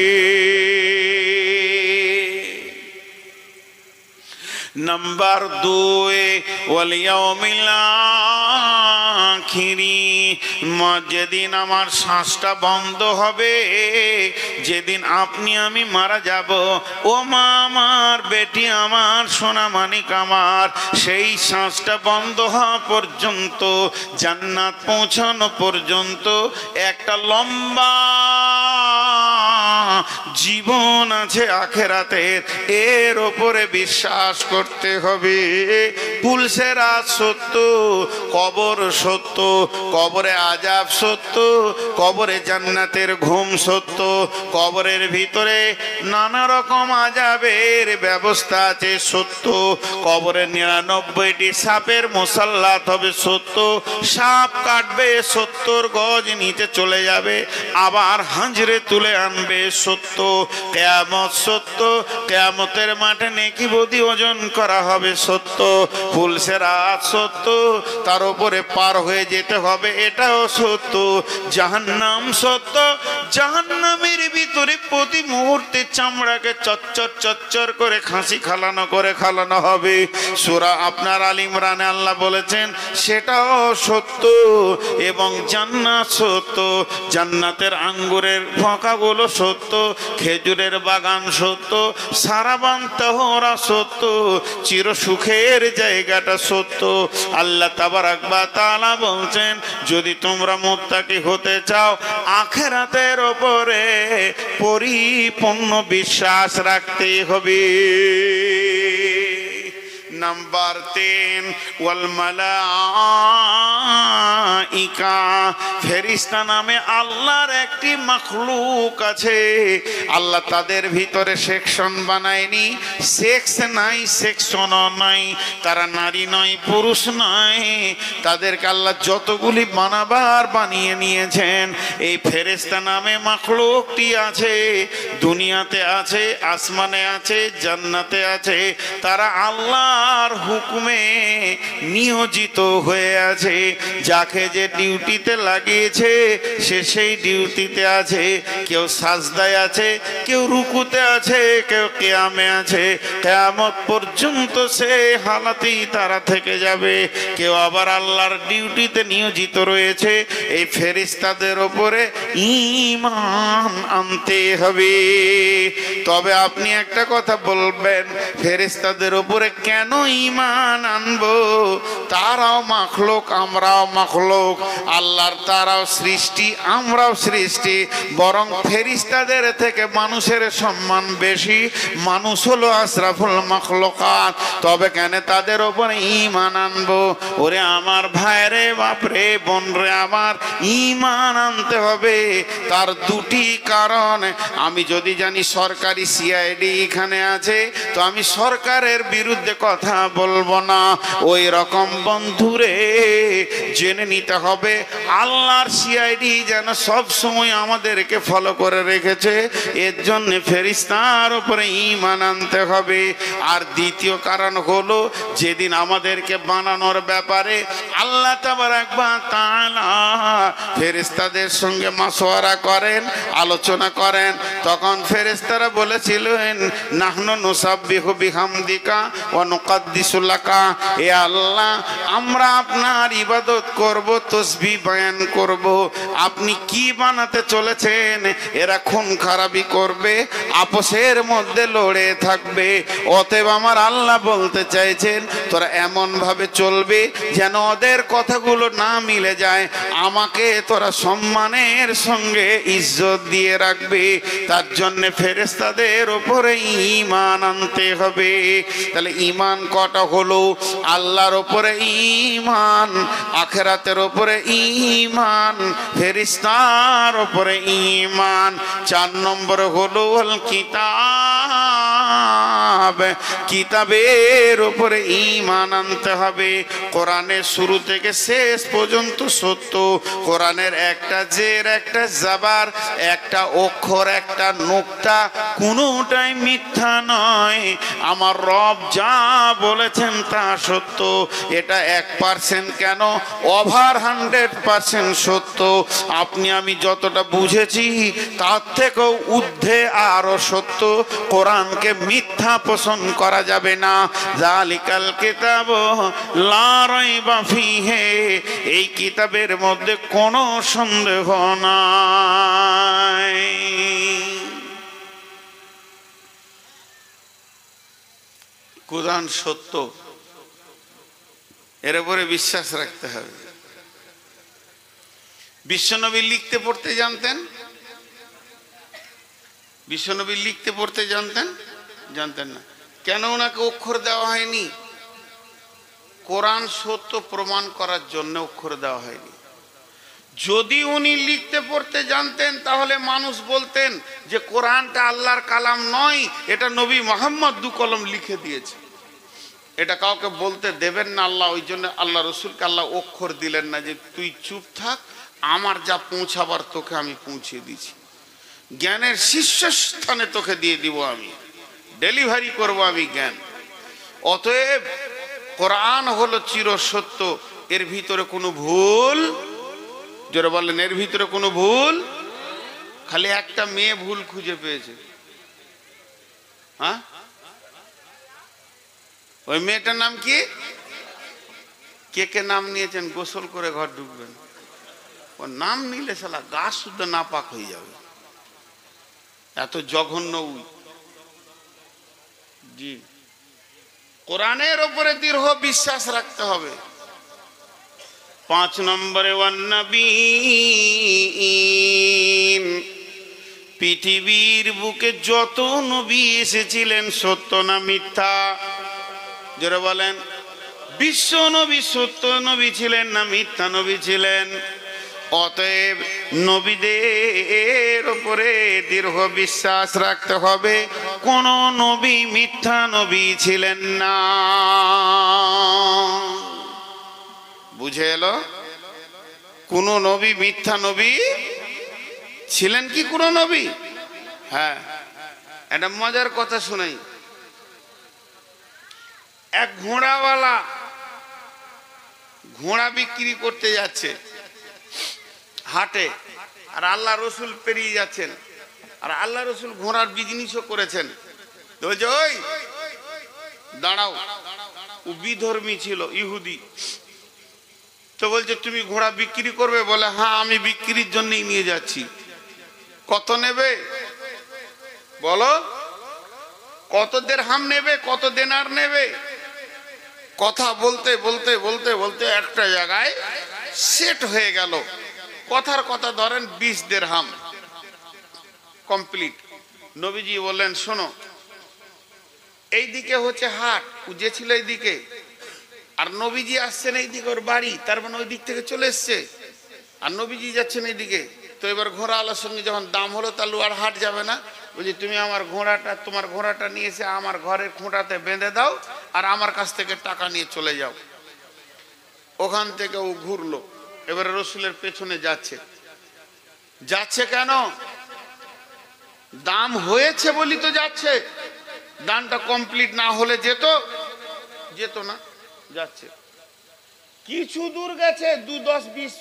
नंबर 2 ওয়ালিয়াউমিল আখিরি, যেদিন আমার শ্বাসটা বন্ধ হবে, যেদিন আপনি আমি মারা যাব, ও মা আমার, বেটি আমার, সোনা মানিক আমার, সেই শ্বাসটা বন্ধ হওয়া পর্যন্ত, জান্নাত পৌঁছানো পর্যন্ত একটা লম্বা জীবন আছে আখেরাতের, এর ওপরে বিশ্বাস করতে হবে। পুলসেরাত সত্য, কবর সত্য, কবরে আযাব সত্য, কবরে জান্নাতের ঘুম সত্য, কবরের ভিতরে নানা রকম আযাবের ব্যবস্থা আছে সত্য, কবরে 99টি সাপের মুসাল্লাত হবে সত্য, সাপ কাটবে 70 গজ নিচে চলে যাবে, আবার হাঁজরে তুলে আনবে সত্য, কিয়ামত সত্য, কিয়ামতের মাঠে নেকি বদি ওজন করা হবে সত্য, পুলসেরাত সত্য, তার উপরে পার হয়ে যেতে হবে এটাও সত্য, জাহান্নাম সত্য, জাহান্নামের ভিতরে প্রতি মুহূর্তে চামড়াকে চচ্চর চচ্চর করে খাসি খালানো হবে। সূরা আপনার আল ইমরানে আল্লাহ বলেছেন সেটাও সত্য। এবং জান্নাত সত্য, জান্নাতের আঙ্গুরের ফাঁকাগুলো সত্য, খেজুরের বাগান সত্য, সারাবান তাহরা সত্য, চির সুখের জায়গাটা সত্য। আল্লাহ তাবারাক ওয়া তাআলা বলছেন, যদি তোমরা মুত্তাকি হতে চাও, আখিরাতের উপরে পরিপূর্ণ বিশ্বাস রাখতে হবে। नंबर 3 ওয়াল মালাইকা, ফেরেশতা নামে আল্লাহর একটি মাখলুক আছে। আল্লাহ তাদের ভিতরে সেকশন বানায়নি, সেক্স নাই, সেকশনও নাই, তারা নারী নয়, পুরুষ নয়, তাদেরকে আল্লাহ যতগুলি বানাবার বানিয়ে নিয়েছেন। এই ফেরেশতা নামে মাখলুকটি আছে, দুনিয়াতে আছে, আসমানে আছে, জান্নাতে আছে, তারা আল্লাহ আল্লাহর হুকুমে নিয়োজিত হয়ে আছে। যাকে যে ডিউটিতে লাগিয়েছে সে সেই ডিউটিতে আছে। কেউ সাজদায় আছে, কেউ রুকুতে আছে, কেউ কিয়ামে আছে। কিয়ামত পর্যন্ত সে হালাতেই তারা থেকে যাবে। কেউ আবার আল্লাহর ডিউটিতে নিয়োজিত রয়েছে। এই ফেরেশতাদের উপরে ঈমান আনতে হবে। তবে আপনি একটা কথা বলবেন, ফেরেশতাদের উপরে কেন ঈমান আনবো? তারাও মাখলুক, আমরাও মাখলুক। আল্লাহর তারাও সৃষ্টি, আমরাও সৃষ্টি। বরং ফেরেশতাদের থেকে মানুষের সম্মান বেশি। মানুষ হলো আশরাফুল মাখলুকাত। তবে কেন তাদের উপরে ঈমান আনবো? ওরে আমার ভাইরে, বাপরে, বোনরে আমার, ঈমান আনতে হবে। তার দুটি কারণ। আমি যদি জানি সরকারি সিআইডি এখানে আছে, তো আমি সরকারের বিরুদ্ধে কথা বলবো না। ওই রকম বন্ধুরে জেনে নিতে হবে আল্লাহর সিআইডি যেন সব সময় আমাদেরকে ফলো করে রেখেছে। এর জন্য ফেরেশতার উপরে ঈমান আনতে হবে। আর দ্বিতীয় কারণ হলো, যেদিন আমাদেরকে বানানোর ব্যাপারে আল্লাহ তাবারাক ওয়া তাআলা ফেরেশতাদের সঙ্গে মাশওয়ারা করেন, আলোচনা করেন, তখন ফেরেশতারা বলেছিলেন, নাহনু নুসাব্বিহু বিহামদিকা ওয়া নুকাদ্দিসু লাকা। এ আল্লাহ, আমরা আপনার ইবাদত করব, তাসবিহ বয়ান করব। আপনি কি বানাতে চলেছেন? এরা খুন খারাপি করবে, আপোষের মধ্যে লড়ে থাকবে। অতএব আমার আল্লাহ বলতে চাইছেন, তোরা এমন ভাবে চলবে যেন ওদের কথাগুলো না মিলে যায়। আমাকে তোরা সম্মানের সঙ্গে ইজ্জত দিয়ে রাখবে। তার জন্য ফেরেশতাদের উপরে ঈমান আনতে হবে। তাহলে ঈমান কটা হলো? আল্লাহর উপরে ঈমান, আখিরাতের উপরে ঈমান, ফেরেশতার উপরে ঈমান। 4 নম্বর হলো আল কিতাব, কিতাবের উপরে ঈমান আনতে হবে। কোরআনের শুরু থেকে শেষ পর্যন্ত সত্য। কোরআনের একটা জের, একটা জাবার, একটা অক্ষর, একটা নুকতা, কোনোটাই মিথ্যা নয়। আমার রব যা বলেছেন তা সত্য। এটা 1% কেন, ওভার 100% সত্য। আপনি আমি যতটা বুঝেছি তার থেকেও ঊর্ধ্বে আরো সত্য। কোরআনকে মিথ্যা পোষণ করা যাবে না। জালিকাল কিতাব লা রাইবা ফিহি, এই কিতাবের মধ্যে কোনো সন্দেহ নাই। কোরআন সত্য, এর উপরে বিশ্বাস রাখতে হবে। বিশ্বনবী লিখতে পড়তে জানতেন? বিশ্বনবী লিখতে পড়তে জানতেন? জানতেন না। কেন ওনাকে অক্ষর দেওয়া হয়নি? কোরআন সত্য প্রমাণ করার জন্য অক্ষর দেওয়া হয়নি। যদি উনি লিখতে পড়তে জানতেন তাহলে মানুষ বলতেন যে কোরআনটা আল্লাহর কালাম নয়, এটা নবী মুহাম্মদ 2 কলম লিখে দিয়েছে। এটা কাউকে বলতে দেবেন না আল্লাহ। ওই জন্য আল্লাহ রসুলকে আল্লাহ অক্ষর দিলেন না, যে তুই চুপ থাক, আমার যা পৌঁছাবার তোকে আমি পৌঁছে দিছি। জ্ঞানের শীর্ষস্থানে তোকে দিয়ে দিব, আমি ডেলিভারি করব আমি জ্ঞান। অতএব কোরআন হলো চির সত্য, এর ভিতরে কোনো ভুল, যারা বলেন এর ভিতরে কোনো ভুল, খালি একটা মেয়ে ভুল খুঁজে পেয়েছে। হ্যাঁ, ওই মেয়েটার নাম কি? কে কে নাম নিয়েছেন? গোসল করে ঘর ঢুকবেন। ওর নাম নিলে শালা গা শুদ্ধ নাপাক হয়ে যাবে, এত জঘন্য। জি, কোরআনের উপরে দৃঢ় বিশ্বাস রাখতে হবে। 5 নম্বরে ওয়ান্নাবিয়িন, পৃথিবীর বুকে যত নবী এসেছিলেন সত্য না মিথ্যা? যারা বলেন বিশ্ব নবী সত্য নবী ছিলেন না মিথ্যা নবী ছিলেন? অতএব নবীদের উপরে দৃঢ় বিশ্বাস রাখতে হবে। কোন নবী মিথ্যা নবী ছিলেন না। বুঝে এলো? কোন নবী মিথ্যা নবী ছিলেন কি কোন নবী? হ্যাঁ, একটা মজার কথা শোনাই। এক ঘোড়াওয়ালা ঘোড়া বিক্রি করতে যাচ্ছে হাটে, আর আল্লাহ রসুল পেরিয়ে যাচ্ছেন, আর আল্লাহ রসুল ঘোড়ার বিজনেসও করেছেন। তো বলছে, ওই দাঁড়াও, ও বিধর্মী ছিল, ইহুদি। তো বলছে, তুমি ঘোড়া বিক্রি করবে? বলে, হ্যাঁ, আমি বিক্রির জন্যই নিয়ে যাচ্ছি। কত নেবে বলো? কত দিরহাম নেবে, কত দেনার নেবে? কথা বলতে বলতে বলতে বলতে একটা জায়গায় সেট হয়ে গেল। কথার কথা ধরেন 20 দিরহাম কমপ্লিট। নবীজি বললেন, শোনো, এইদিকে হচ্ছে হাট, যে ছিল এইদিকে, আর নবীজি আসছেন এইদিকে, ওর বাড়ি, তার মানে ওই দিক থেকে চলে এসছে, আর নবীজি যাচ্ছেন এইদিকে। তো এবার ঘোড়া আলার সঙ্গে যখন দাম হলো, তাহলে আর হাট যাবে না। বলছি, তুমি আমার ঘোড়াটা, তোমার ঘোড়াটা নিয়ে এসে আমার ঘরের খুঁটাতে বেঁধে দাও, আর আমার কাছ থেকে টাকা নিয়ে চলে যাও। ওখান থেকে ও ঘুরলো, এবারে রসুলের পেছনে যাচ্ছে। যাচ্ছে কেন? দাম হয়েছে বলি তো যাচ্ছে। দামটা কমপ্লিট না হলে যেত না, যাচ্ছে। কিছু দূর গেছে, 2, 10, 20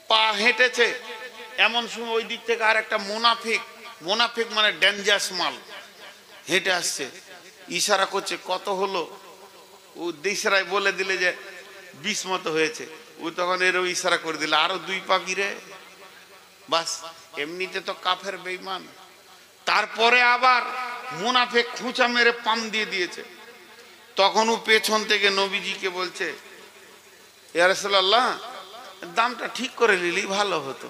পা হেঁটেছে। এমন সময় ওই দিক থেকে আর একটা মুনাফিক মানে ডেঞ্জারাস মাল হেঁটে আসছে, ইশারা করছে, কত হলো? ও দিশারায় বলে দিলে যে 20 মতো হয়েছে। ও তখন এরও ইশারা করে দিলে, আরো 2 পাবি রে। বাস, এমনিতে তো কাফের বেঈমান। তারপরে আবার মুনাফিক খুঁচা মেরে পাম দিয়ে দিয়েছে। তখন ও পেছন থেকে নবীজিকে বলছে, ইয়া রাসূলুল্লাহ, দামটা ঠিক করে নিলি ভালো হতো।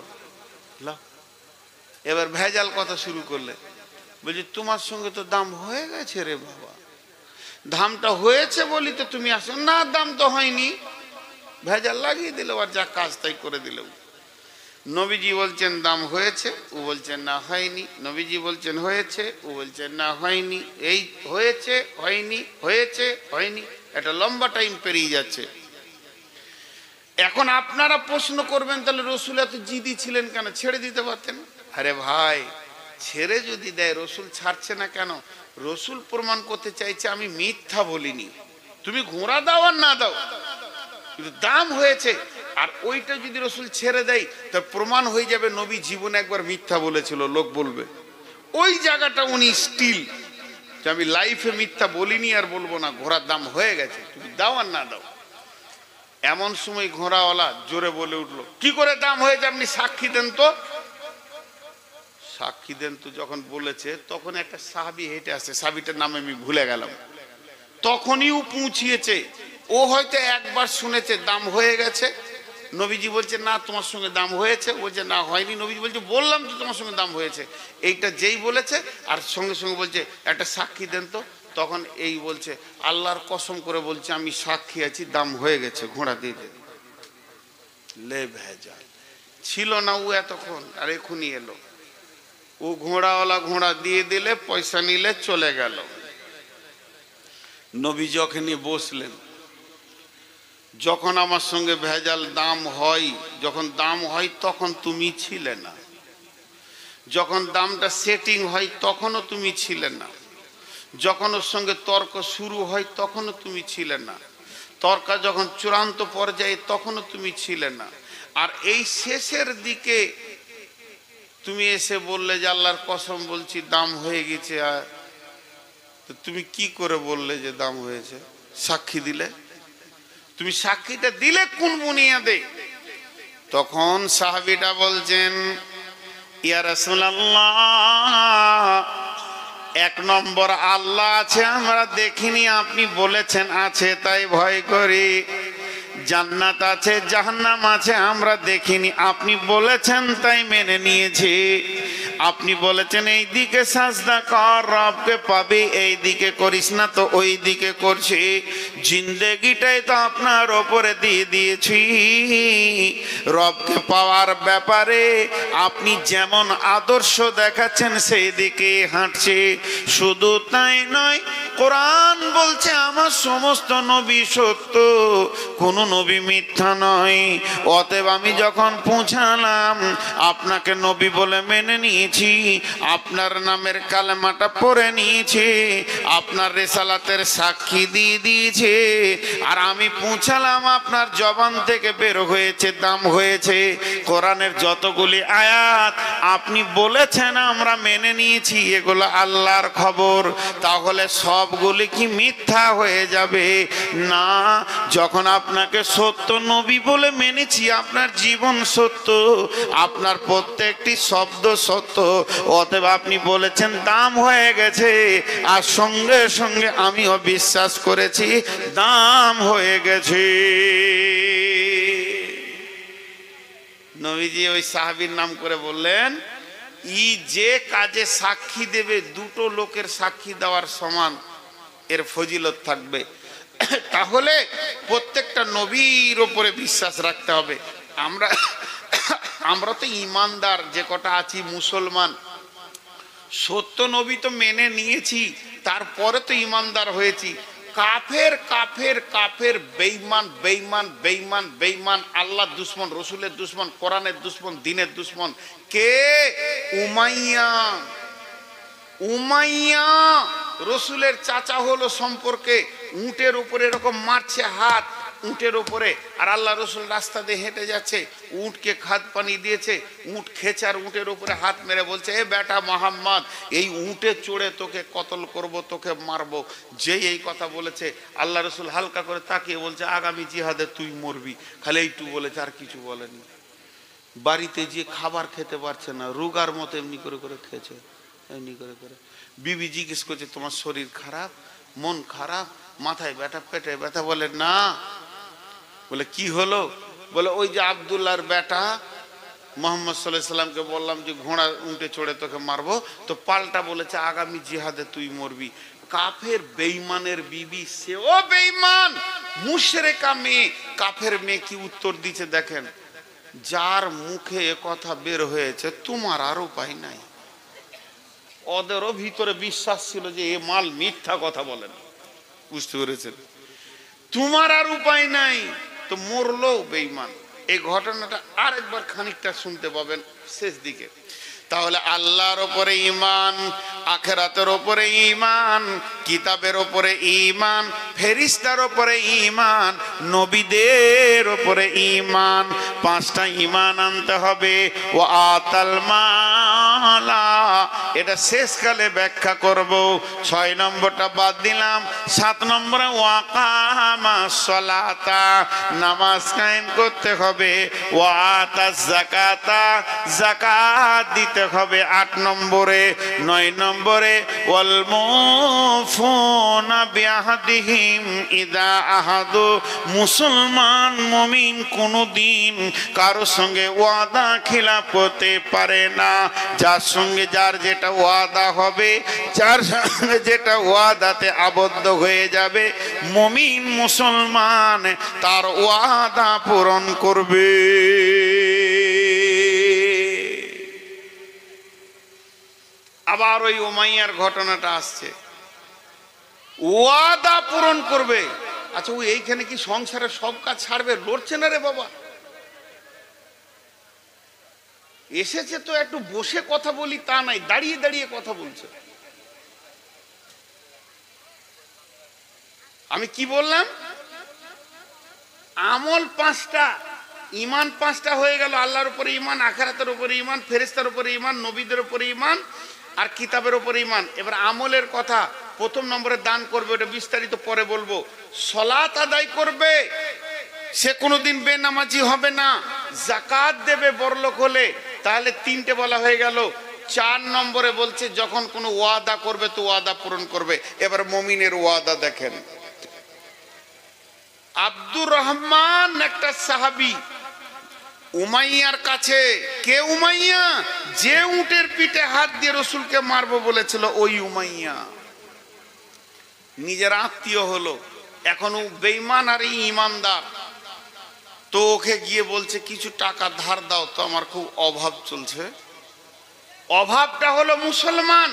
এবার ভেজাল কথা শুরু করলে। বলছি, তোমার সঙ্গে তো দাম হয়ে গেছে রে বাবা, দামটা হয়েছে বলি তো তুমি আসো না, দাম তো হয়নি। ভেজাল লাগিয়ে দিল, আর যা কাজ তাই করে দিল। নবীজি বলছেন দাম হয়েছে, ও বলছেন না হয়নি। নবীজি বলছেন হয়েছে, ও বলছেন না হয়নি। এই হয়েছে হয়নি, হয়েছে হয়নি, একটা লম্বা টাইম পেরিয়ে যাচ্ছে। এখন আপনারা প্রশ্ন করবেন, তাহলে রসুল এত জিদি ছিলেন কেন? ছেড়ে দিতে পারতেন। আরে ভাই, ছেড়ে যদি দেয়, রসুল ছাড়ছে না কেন? রসুল প্রমাণ করতে চাইছে আমি মিথ্যা বলিনি। তুমি ঘোড়া দাও আর না দাও, কিন্তু দাম হয়েছে। আর ওইটা যদি রসুল ছেড়ে দেয়, তার প্রমাণ হয়ে যাবে নবী জীবনে একবার মিথ্যা বলেছিল, লোক বলবে। ওই জায়গাটা উনি স্টিল, যে আমি লাইফে মিথ্যা বলিনি আর বলবো না, ঘোড়ার দাম হয়ে গেছে, তুমি দাও আর না দাও। এমন সময় ঘোড়াওয়ালা জোরে বলে উঠলো, কি করে দাম হয়েছে আপনি সাক্ষী দেন তো। সাক্ষী দেন তো যখন বলেছে, তখন একটা সাহাবী হেঁটে আসছে, সাহাবীটার নাম আমি ভুলে গেলাম। তখনই ও পৌঁছিয়েছে। ও হয়তো একবার শুনেছে দাম হয়ে গেছে। নবীজি বলছে, না তোমার সঙ্গে দাম হয়েছে। বলছে, না হয়নি। নবীজি বলছে, বললাম তো তোমার সঙ্গে দাম হয়েছে। এইটা যেই বলেছে, আর সঙ্গে সঙ্গে বলছে, একটা সাক্ষী দেন তো। তখন এই বলছে, আল্লাহর কসম করে বলছে, আমি সাক্ষী আছি, দাম হয়ে গেছে, ঘোড়া দিয়ে দে। লে ভেজাল ছিল না ও এতক্ষণ, আর এখনই এলো। ও ঘোড়াওয়ালা ঘোড়া দিয়ে দিলে, পয়সা নিলে, চলে গেল। নবী যখনই বসলেন, যখন আমার সঙ্গে ভেজাল দাম হয়, যখন দাম হয় তখন তুমি ছিলে না, যখন দামটা সেটিং হয় তখনও তুমি ছিলে না, যখন ওর সঙ্গে তর্ক শুরু হয় তখনও তুমি ছিলে না, তর্ক যখন চূড়ান্ত পর্যায়ে তখনও তুমি ছিলে না, আর এই শেষের দিকে তুমি এসে বললে যে আল্লাহর কসম বলছি দাম হয়ে গেছে। তো তুমি কি করে বললে যে দাম হয়েছে? সাক্ষী দিলে। তুমি সাক্ষীটা দিলে কোন বুনিয়াদে? তখন সাহাবীটা বলছেন, ইয়া রাসূলুল্লাহ, 1 নম্বর আল্লাহ আছে আমরা দেখিনি, আপনি বলেছেন আছে তাই ভয় করি। জান্নাত আছে, জাহান্নাম আছে, আমরা দেখিনি, আপনি বলেছেন তাই মেনে নিয়েছি। আপনি বলেছেন এই দিকে সাজদা কর, রবকে পাবি, এই দিকে করিস না তো ওই দিকে করছি। জিন্দেগিটাই তো আপনার ওপরে দিয়ে দিয়েছি। রবকে পাওয়ার ব্যাপারে আপনি যেমন আদর্শ দেখাচ্ছেন সেই দিকে হাঁটছি। শুধু তাই নয়, কোরআন বলছে আমার সমস্ত নবী সত্য, কোনো নবী মিথ্যা নয়। অতএব আমি যখন পৌঁছালাম আপনাকে নবী বলে মেনে নিয়েছি, আপনার নামের কালেমাটা পড়ে নিয়েছে, আপনার রিসালাতের সাক্ষী দিয়ে দিয়েছে। আর আমি পৌঁছালাম আপনার জবান থেকে বের হয়েছে, দাম হয়েছে কোরআনের যতগুলি আয়াত আপনি বলেছেন আমরা মেনে নিয়েছি, এগুলো আল্লাহর খবর। তাহলে সবগুলি কি মিথ্যা হয়ে যাবে? না, যখন আপনাকে সত্য নবী বলে মেনেছি, আপনার জীবন সত্য, আপনার প্রত্যেকটি শব্দ সত্য, অতএব আপনি বলেছেন দাম হয়ে গেছে, আর সঙ্গে সঙ্গে আমিও বিশ্বাস করেছি দাম হয়ে গেছে। নবীজি ওই সাহাবীর নাম করে বললেন, ই যে কাজে সাক্ষী দেবে দুটো লোকের সাক্ষী দেওয়ার সমান এর ফজিলত থাকবে। তাহলে প্রত্যেকটা নবীর ওপরে বিশ্বাস রাখতে হবে। আমরা তো ইমানদার যে কটা আছি মুসলমান, সত্য নবী তো মেনে নিয়েছি, তারপরে তো ইমানদার হয়েছি। কাফের কাফের কাফের, বেঈমান বেঈমান বেঈমান বেঈমান, আল্লাহ দুশ্মন, রসুলের দুশ্মন, কোরআনের দুশ্মন, দিনের দুশ্মন কে? উমাইয়া। উমাইয়া রসুলের চাচা হলো সম্পর্কে, উটের উপরে এরকম মারছে হাত, উটের উপরে, আর আল্লাহ রসুল রাস্তা দিয়ে হেঁটে যাচ্ছে, উটকে খাদ পানি দিয়েছে, উট খেছে, আর উটের উপরে হাত মেরে বলছে, এ বেটা মোহাম্মদ, এই উটে চড়ে তোকে কতল করব, তোকে মারবো। যেই এই কথা বলেছে, আল্লাহ রসুল হালকা করে তাকিয়ে বলছে, আগামী জিহাদে তুই মরবি। খালি এইটু বলেছে, আর কিছু বলেনি। বাড়িতে যে খাবার খেতে পারছে না, রোগার মতো এমনি করে করে খেয়েছে, এমনি করে করে। বিবি জিজ্ঞেস করছে, তোমার শরীর খারাপ, মন খারাপ, মাথায় ব্যথা, পেটে ব্যথা? বলে না। বলে কি হলো? বলে ওই যে আব্দুল্লাহর বেটা মোহাম্মদ সাল্লাল্লাহু আলাইহি সাল্লামকে বললাম যে ঘোড়া উঠে চড়ে তোকে মারবো, তো পাল্টা বলেছে আগামী জিহাদে তুই মরবি। কাফের বেঈমানের বিবি, সেও বেঈমান, মুশরিকা মেয়ে। কাফের মেয়ে কি উত্তর দিচ্ছে দেখেন, যার মুখে এ কথা বের হয়েছে তোমার আর উপায় নাই। ওদেরও ভিতরে বিশ্বাস ছিল যে এ মাল মিথ্যা কথা বলেন, বুঝতে পেরেছেন? তোমার আর উপায় নাই, তো মরলো বেঈমান। এই ঘটনাটা আরেকবার খানিকটা শুনতে পাবেন শেষ দিকে। তাহলে আল্লাহর ওপরে ঈমান, আখিরাতের ওপরে ঈমান, কিতাবের ওপরে ঈমান, ফেরেশতার ওপরে ঈমান, নবীদের ওপরে ঈমান, পাঁচটা ঈমান আনতে হবে। ও আতাল মালা, এটা শেষকালে ব্যাখ্যা করব। 6 নম্বরটা বাদ দিলাম। 7 নম্বরে ওয়াকামাস সালাতা, নামাজ কায়েম করতে হবে। ওয়াতাজ যাকাতা, যাকাত দিতে হবে 8 নম্বরে। 9 নম্বরে ওয়াল মুফুনা বিআহদিহিম ইদা আহাদু, মুসলমান মুমিন কোনদিন কারোর সঙ্গে ওয়াদা খিলাফ করতে পারে না। যার সঙ্গে যার যেটা ওয়াদা হবে, যার সঙ্গে যেটা ওয়াদাতে আবদ্ধ হয়ে যাবে, মুমিন মুসলমান তার ওয়াদা পূরণ করবে। আবার ওই উমাইয়ার ঘটনাটা আসছে, ওয়াদা পূরণ করবে। আচ্ছা, ও এইখানে কি সংসারের সব কাজ ছাড়বে? লড়ছে না রে বাবা, এসেছে তো একটু বসে কথা বলি তা নাই, দাঁড়িয়ে দাঁড়িয়ে কথা বলছে। আমি কি বললাম? আমল 5টা, ঈমান 5টা হয়ে গেল। আল্লাহর উপরে ঈমান, আখিরাতের উপরে ঈমান, ফেরেশতার উপরে ঈমান, নবীদের উপরে ঈমান, আর কিতাবের উপরে ঈমান। এবার আমলের কথা, 1 নম্বরে দান করবে, ওটা বিস্তারিত পরে বলবো। সালাত আদায় করবে, সে কোনোদিন বেনামাজি হবে না। যাকাত দেবে বড়লোক হলে, তাহলে 3টে বলা হয়ে গেল। 4 নম্বরে বলছে যখন কোনো ওয়াদা করবে তো ওয়াদা পূরণ করবে। এবার মুমিনের ওয়াদা দেখেন। আব্দুর রহমান একটা সাহাবী, উমাইয়ার কাছে। কে উমাইয়া? যে উটের পিঠে হাত দিয়ে রসুলকে মারবো বলেছিল, ওই উমাইয়া। নিজের আত্মীয় হলো, এখন ও বেঈমান আর ঈমানদার। তো ওকে গিয়ে বলছে কিছু টাকা ধার দাও তো, আমার খুব অভাব চলছে। অভাবটা হলো মুসলমান,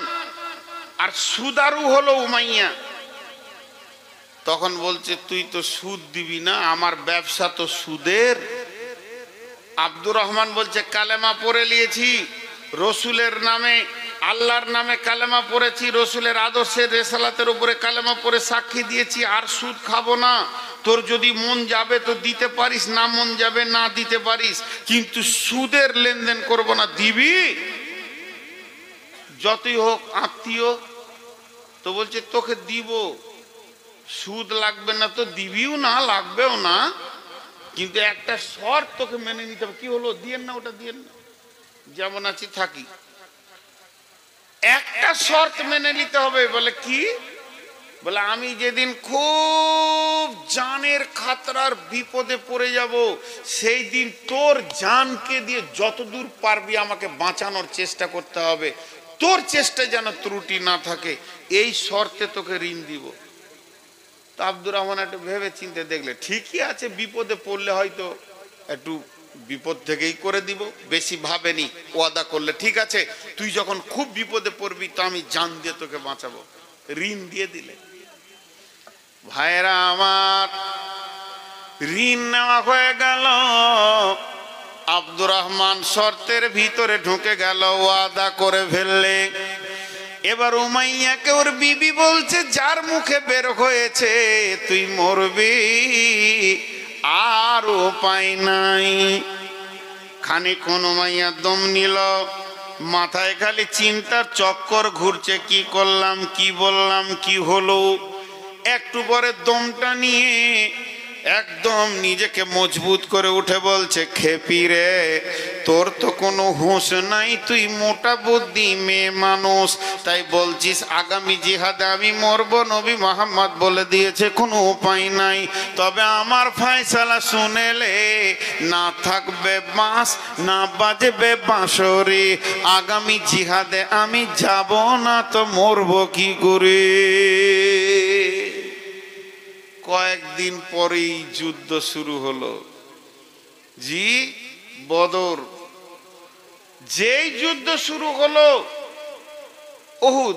আর সুদারু হলো উমাইয়া। তখন বলছে তুই তো সুদ দিবি না, আমার ব্যবসা তো সুদের। আব্দুর রহমান বলছে কালেমা পড়ে নিয়েছি রসুলের নামে, আল্লাহর নামে কালেমা পড়েছি, রসুলের আদর্শের রেসালাতের উপরে কালেমা পড়ে সাক্ষী দিয়েছি, আর সুদ খাবো না। তোর যদি মন যাবে তো দিতে পারিস, না মন যাবে না দিতে পারিস, কিন্তু সুদের লেনদেন করব না। দিবি? যতই হোক আত্মীয়। তো বলছে তোকে দিব, সুদ লাগবে না তো দিবিও না, লাগবেও না, কিন্তু একটা শর্ত তোকে মেনে নিতে হবে। কি হলো? দিয়েন না, ওটা দিয়েন না, যেমন আছি থাকি। একটা শর্ত মেনে নিতে হবে। বলে কি? বলে আমি যেদিন খুব জানের খাতরার বিপদে পড়ে যাব, সেই দিন তোর জানকে দিয়ে যতদূর পারবি আমাকে বাঁচানোর চেষ্টা করতে হবে, তোর চেষ্টা যেন ত্রুটি না থাকে, এই শর্তে তোকে ঋণ দিব। তো আব্দুর রহমান একটু ভেবে চিন্তে দেখলে ঠিকই আছে, বিপদে পড়লে হয়তো একটু বিপদ থেকেই করে দিব, বেশি ভাবেনি। ওয়াদা করলে ঠিক আছে, তুই যখন খুব বিপদে পড়বি তো আমি জান দিয়ে তোকে বাঁচাবো, ঋণ দিয়ে দিলে। ভাইরা আমার, ঋণ নেওয়া হয়ে গেল। আব্দুর রহমান শর্তের ভিতরে ঢুকে গেল, ওয়াদা করে ফেললে। এবার উমাইয়াকে ওর বিবি বলছে যার মুখে বের হয়েছে তুই মরবি, আর উপায় নাই। খানিকক্ষণ উমাইয়া দম নিল, মাথায় খালি চিন্তার চক্কর ঘুরছে, কি করলাম, কি বললাম, কি হলো। একটু পরে দমটা নিয়ে একদম নিজেকে মজবুত করে উঠে বলছে, খেপি রে, তোর তো কোনো হুঁশ নাই, তুই মোটা বুদ্ধি মেয়ে মানুষ, তাই বলছিস আগামী জিহাদে আমি মরবো। নবী মুহাম্মদ বলে দিয়েছে কোনো উপায় নাই, তবে আমার ফয়সালা শুনেলে না থাকবে বাঁশ না বাজবে বাঁশরি, আগামী জিহাদে আমি যাব না তো মরবো কি করে। কয়েকদিন পরেই যুদ্ধ শুরু হলো। জি, বদর। যেই যুদ্ধ শুরু হলো, উহুদ,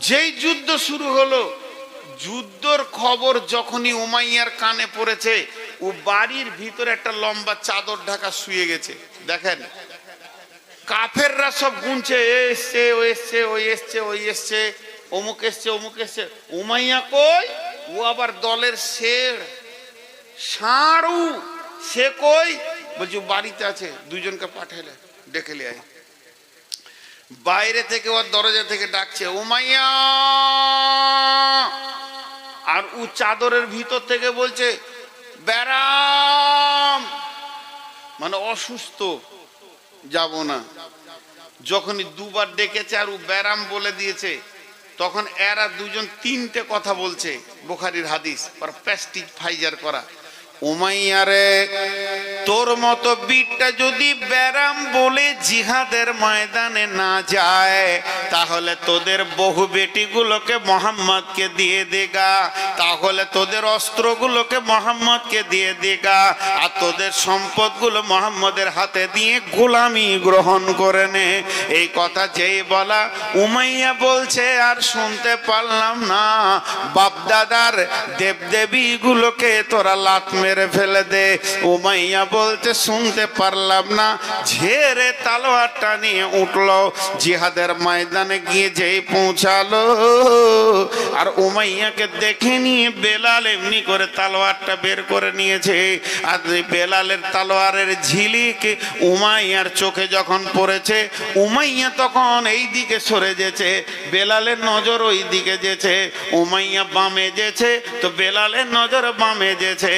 যেই যুদ্ধ শুরু হলো, যুদ্ধর খবর যখনই উমাইয়ার কানে পড়েছে, ও বাড়ির ভিতরে একটা লম্বা চাদর ঢাকা শুয়ে গেছে। দেখেন কাফেররা সব গুনছে, এসছে ও এসছে, ওই এসছে ওই এসছে, অমুক এসছে অমুক এসছে। উমাইয়া কই? ও আবার দলের শের ষাঁড়ু, সে কই? বলছি বাড়িতে আছে, দুজনকে পাঠাইলে ডেকে লিয়ে আয়। বাইরে থেকে ওর দরজা থেকে ডাকছে উমাইয়া, আর ও চাদরের ভিতর থেকে বলছে ব্যারাম, মানে অসুস্থ, যাব না। যখনই দুবার ডেকেছে আর ও ব্যারাম বলে দিয়েছে, তখন এরা দুজন তিনটে কথা বলছে, বুখারীর হাদিস, আর প্যাস্টিজ ফাইজার করা। উমাইয়ারে, তোর মতো বীরটা যদি ব্যারাম বলে জিহাদের ময়দানে না যায়, তাহলে তোদের বহু বেটিগুলোকে মোহাম্মদকে দিয়ে দেগা, তাহলে তোদের অস্ত্রগুলোকে মোহাম্মদকে দিয়ে দেগা, আর তোদের সম্পদগুলো মোহাম্মদের হাতে দিয়ে গোলামি গ্রহণ করে নে। এই কথা যেই বলা, উমাইয়া বলছে আর শুনতে পারলাম না, বাপদাদার দেবদেবীগুলোকে তোরা লাত মেরে ফেলে দে। উমাইয়া বলতে শুনতে পারলাম না, ঝেড়ে তালোয়ারটা নিয়ে উঠলো, জিহাদের ময়দানে গিয়ে যেই পৌঁছালো, আর উমাইয়াকে দেখে নিয়ে বেলাল এমনি করে তালোয়ারটা বের করে নিয়েছে, আর বেলালের তালোয়ারের ঝিলিক উমাইয়ার চোখে যখন পড়েছে, উমাইয়া তখন এই দিকে সরে যেছে, বেলালের নজর ওই দিকে যেছে। উমাইয়া বামে যেছে তো বেলালের নজর বামে যেছে।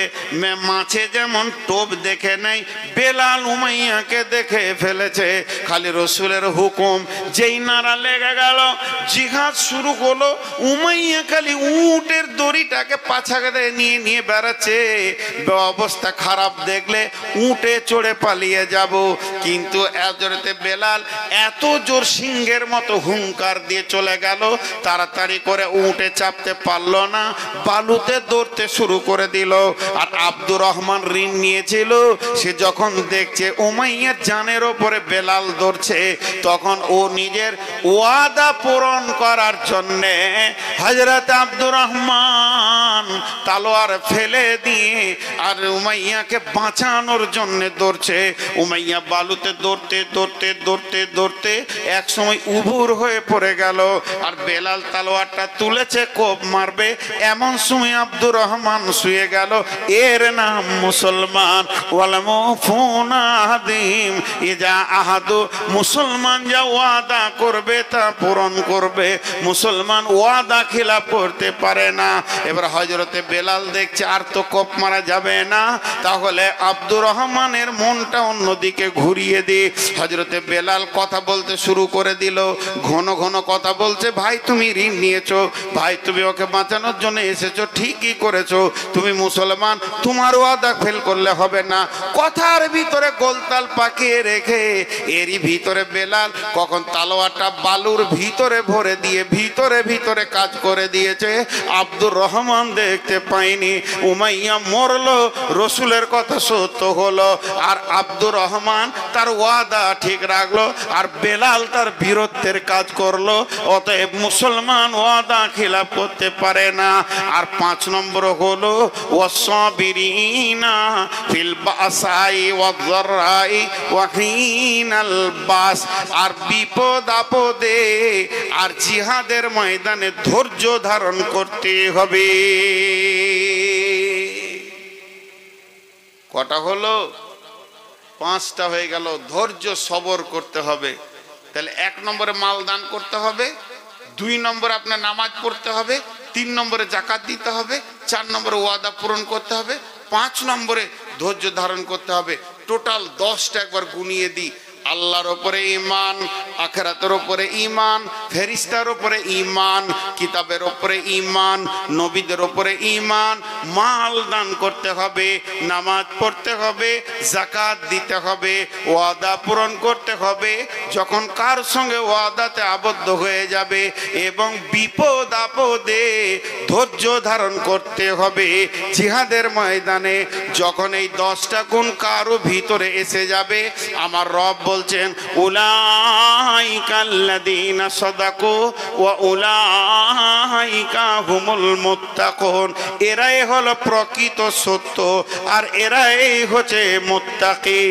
মাছে যেমন টোপ দেখে নেই, বেলাল উমাইয়াকে দেখে ফেলেছে। খালি রসুলের হুকুম, যেই নারা লেগে গেল, জিহাদ শুরু হলো। উমাইয়া খালি উটের দড়িটাকে পাছাতে নিয়ে নিয়ে বেড়াচ্ছে। অবস্থা খারাপ দেখলে উটে চড়ে পালিয়ে যাব, কিন্তু এজরেতে বেলাল এত জোর সিংহের মতো হুঙ্কার দিয়ে চলে গেল, তাড়াতাড়ি করে উটে চাপতে পারলো না, বালুতে দৌড়তে শুরু করে দিল। আর আব্দুর রহমান ঋণ নিয়েছিল, সে যখন দেখছে উমাইয়ার জানের ওপরে বেলাল ধরছে, তখন ও নিজের ওয়াদা পূরণ করার জন্যে হযরত হযরত আব্দুর রহমান তলোয়ার ফেলে দিয়ে আর উমাইয়াকে বাঁচানোর জন্য দৌড়ছে। উমাইয়া বালুতে দৌড়তে দৌড়তে দৌড়তে দৌড়তে এক সময় উবুর হয়ে পড়ে গেল। আর বেলাল তলোয়ারটা তুলেছে কোপ মারবে, এমন সময় আব্দুর রহমান শুয়ে গেল। এর নাম মুসলমান। ওয়াল মুফুনা আহাদিম ইজা আহাদু, মুসলমান যা ওয়াদা করবে তা পূরণ করবে, মুসলমান ওয়াদা খিলাফ করতে পারে না। এবার হযরতে বেলাল দেখছে আর তো কোপ মারা যাবে না, তাহলে আব্দুর রহমানের মনটা অন্যদিকে ঘুরিয়ে দিয়ে হযরতে বেলাল কথা বলতে শুরু করে দিল। ঘন ঘন কথা বলছে, ভাই তুমি ঋণ নিয়েছো, ভাই তুমি ওকে বাঁচানোর জন্য এসেছো, ঠিকই করেছো, তুমি মুসলমান, তোমার ওয়াদা ফেল করলে হবে না। কথার ভিতরে গোলতাল পাকিয়ে রেখে এরই ভিতরে বেলাল কখন তলোয়ারটা বালুর ভিতরে ভরে দিয়ে ভিতরে ভিতরে কাজ করে দিয়েছে। আব্দুর রহমান দেখতে পাইনি। উমাইয়া মরলো, রসুলের কথা সত্য হলো, আর আব্দুর রহমান তার ওয়াদা ঠিক রাখলো, আর বেলাল তার বীরত্বের কাজ করলো। অতএব মুসলমান ওয়াদা খিলাফ করতে পারে না। আর 5 নম্বর হলো ওয়াসসাবিরিনা ফিল বাসাই ওয়াদ-দাররাই ওয়া হিনাল বাস, আর বিপদ আপদে আর জিহাদের ময়দানে ধৈর্য ধারণ করতে হবে। কটা হলো? 5টা হয়ে গেল। ধৈর্য সবর করতে হবে। তাহলে 1 নম্বরে মাল দান করতে হবে, 2 নম্বরে আপনার নামাজ পড়তে হবে, 3 নম্বরে যাকাত দিতে হবে, 4 নম্বরে ওয়াদা পূরণ করতে হবে, 5 নম্বরে ধৈর্য ধারণ করতে হবে। টোটাল 10টা একবার গুনিয়ে দিই। আল্লাহর উপরে ঈমান, আখিরাতের উপরে ঈমান, ফেরেশতার উপরে ঈমান, কিতাবের উপরে ঈমান, নবীদের উপরে ঈমান, মাল দান করতে হবে, নামাজ পড়তে হবে, যাকাত দিতে হবে, ওয়াদা পূরণ করতে হবে যখন কার সঙ্গে ওয়াদাতে আবদ্ধ হয়ে যাবে, এবং বিপদ আপদে ধৈর্য ধারণ করতে হবে। জিহাদের ময়দানে যখন এই 10টা গুণ কারো ভিতরে এসে যাবে, আমার রব বলছেন উলাইকাল্লাযীনা সাদাকু ওয়া উলাইকা হুমুল মুত্তাকুন, এরাই হলো প্রকৃত সত্য আর এরাই হচ্ছে মুত্তাকি।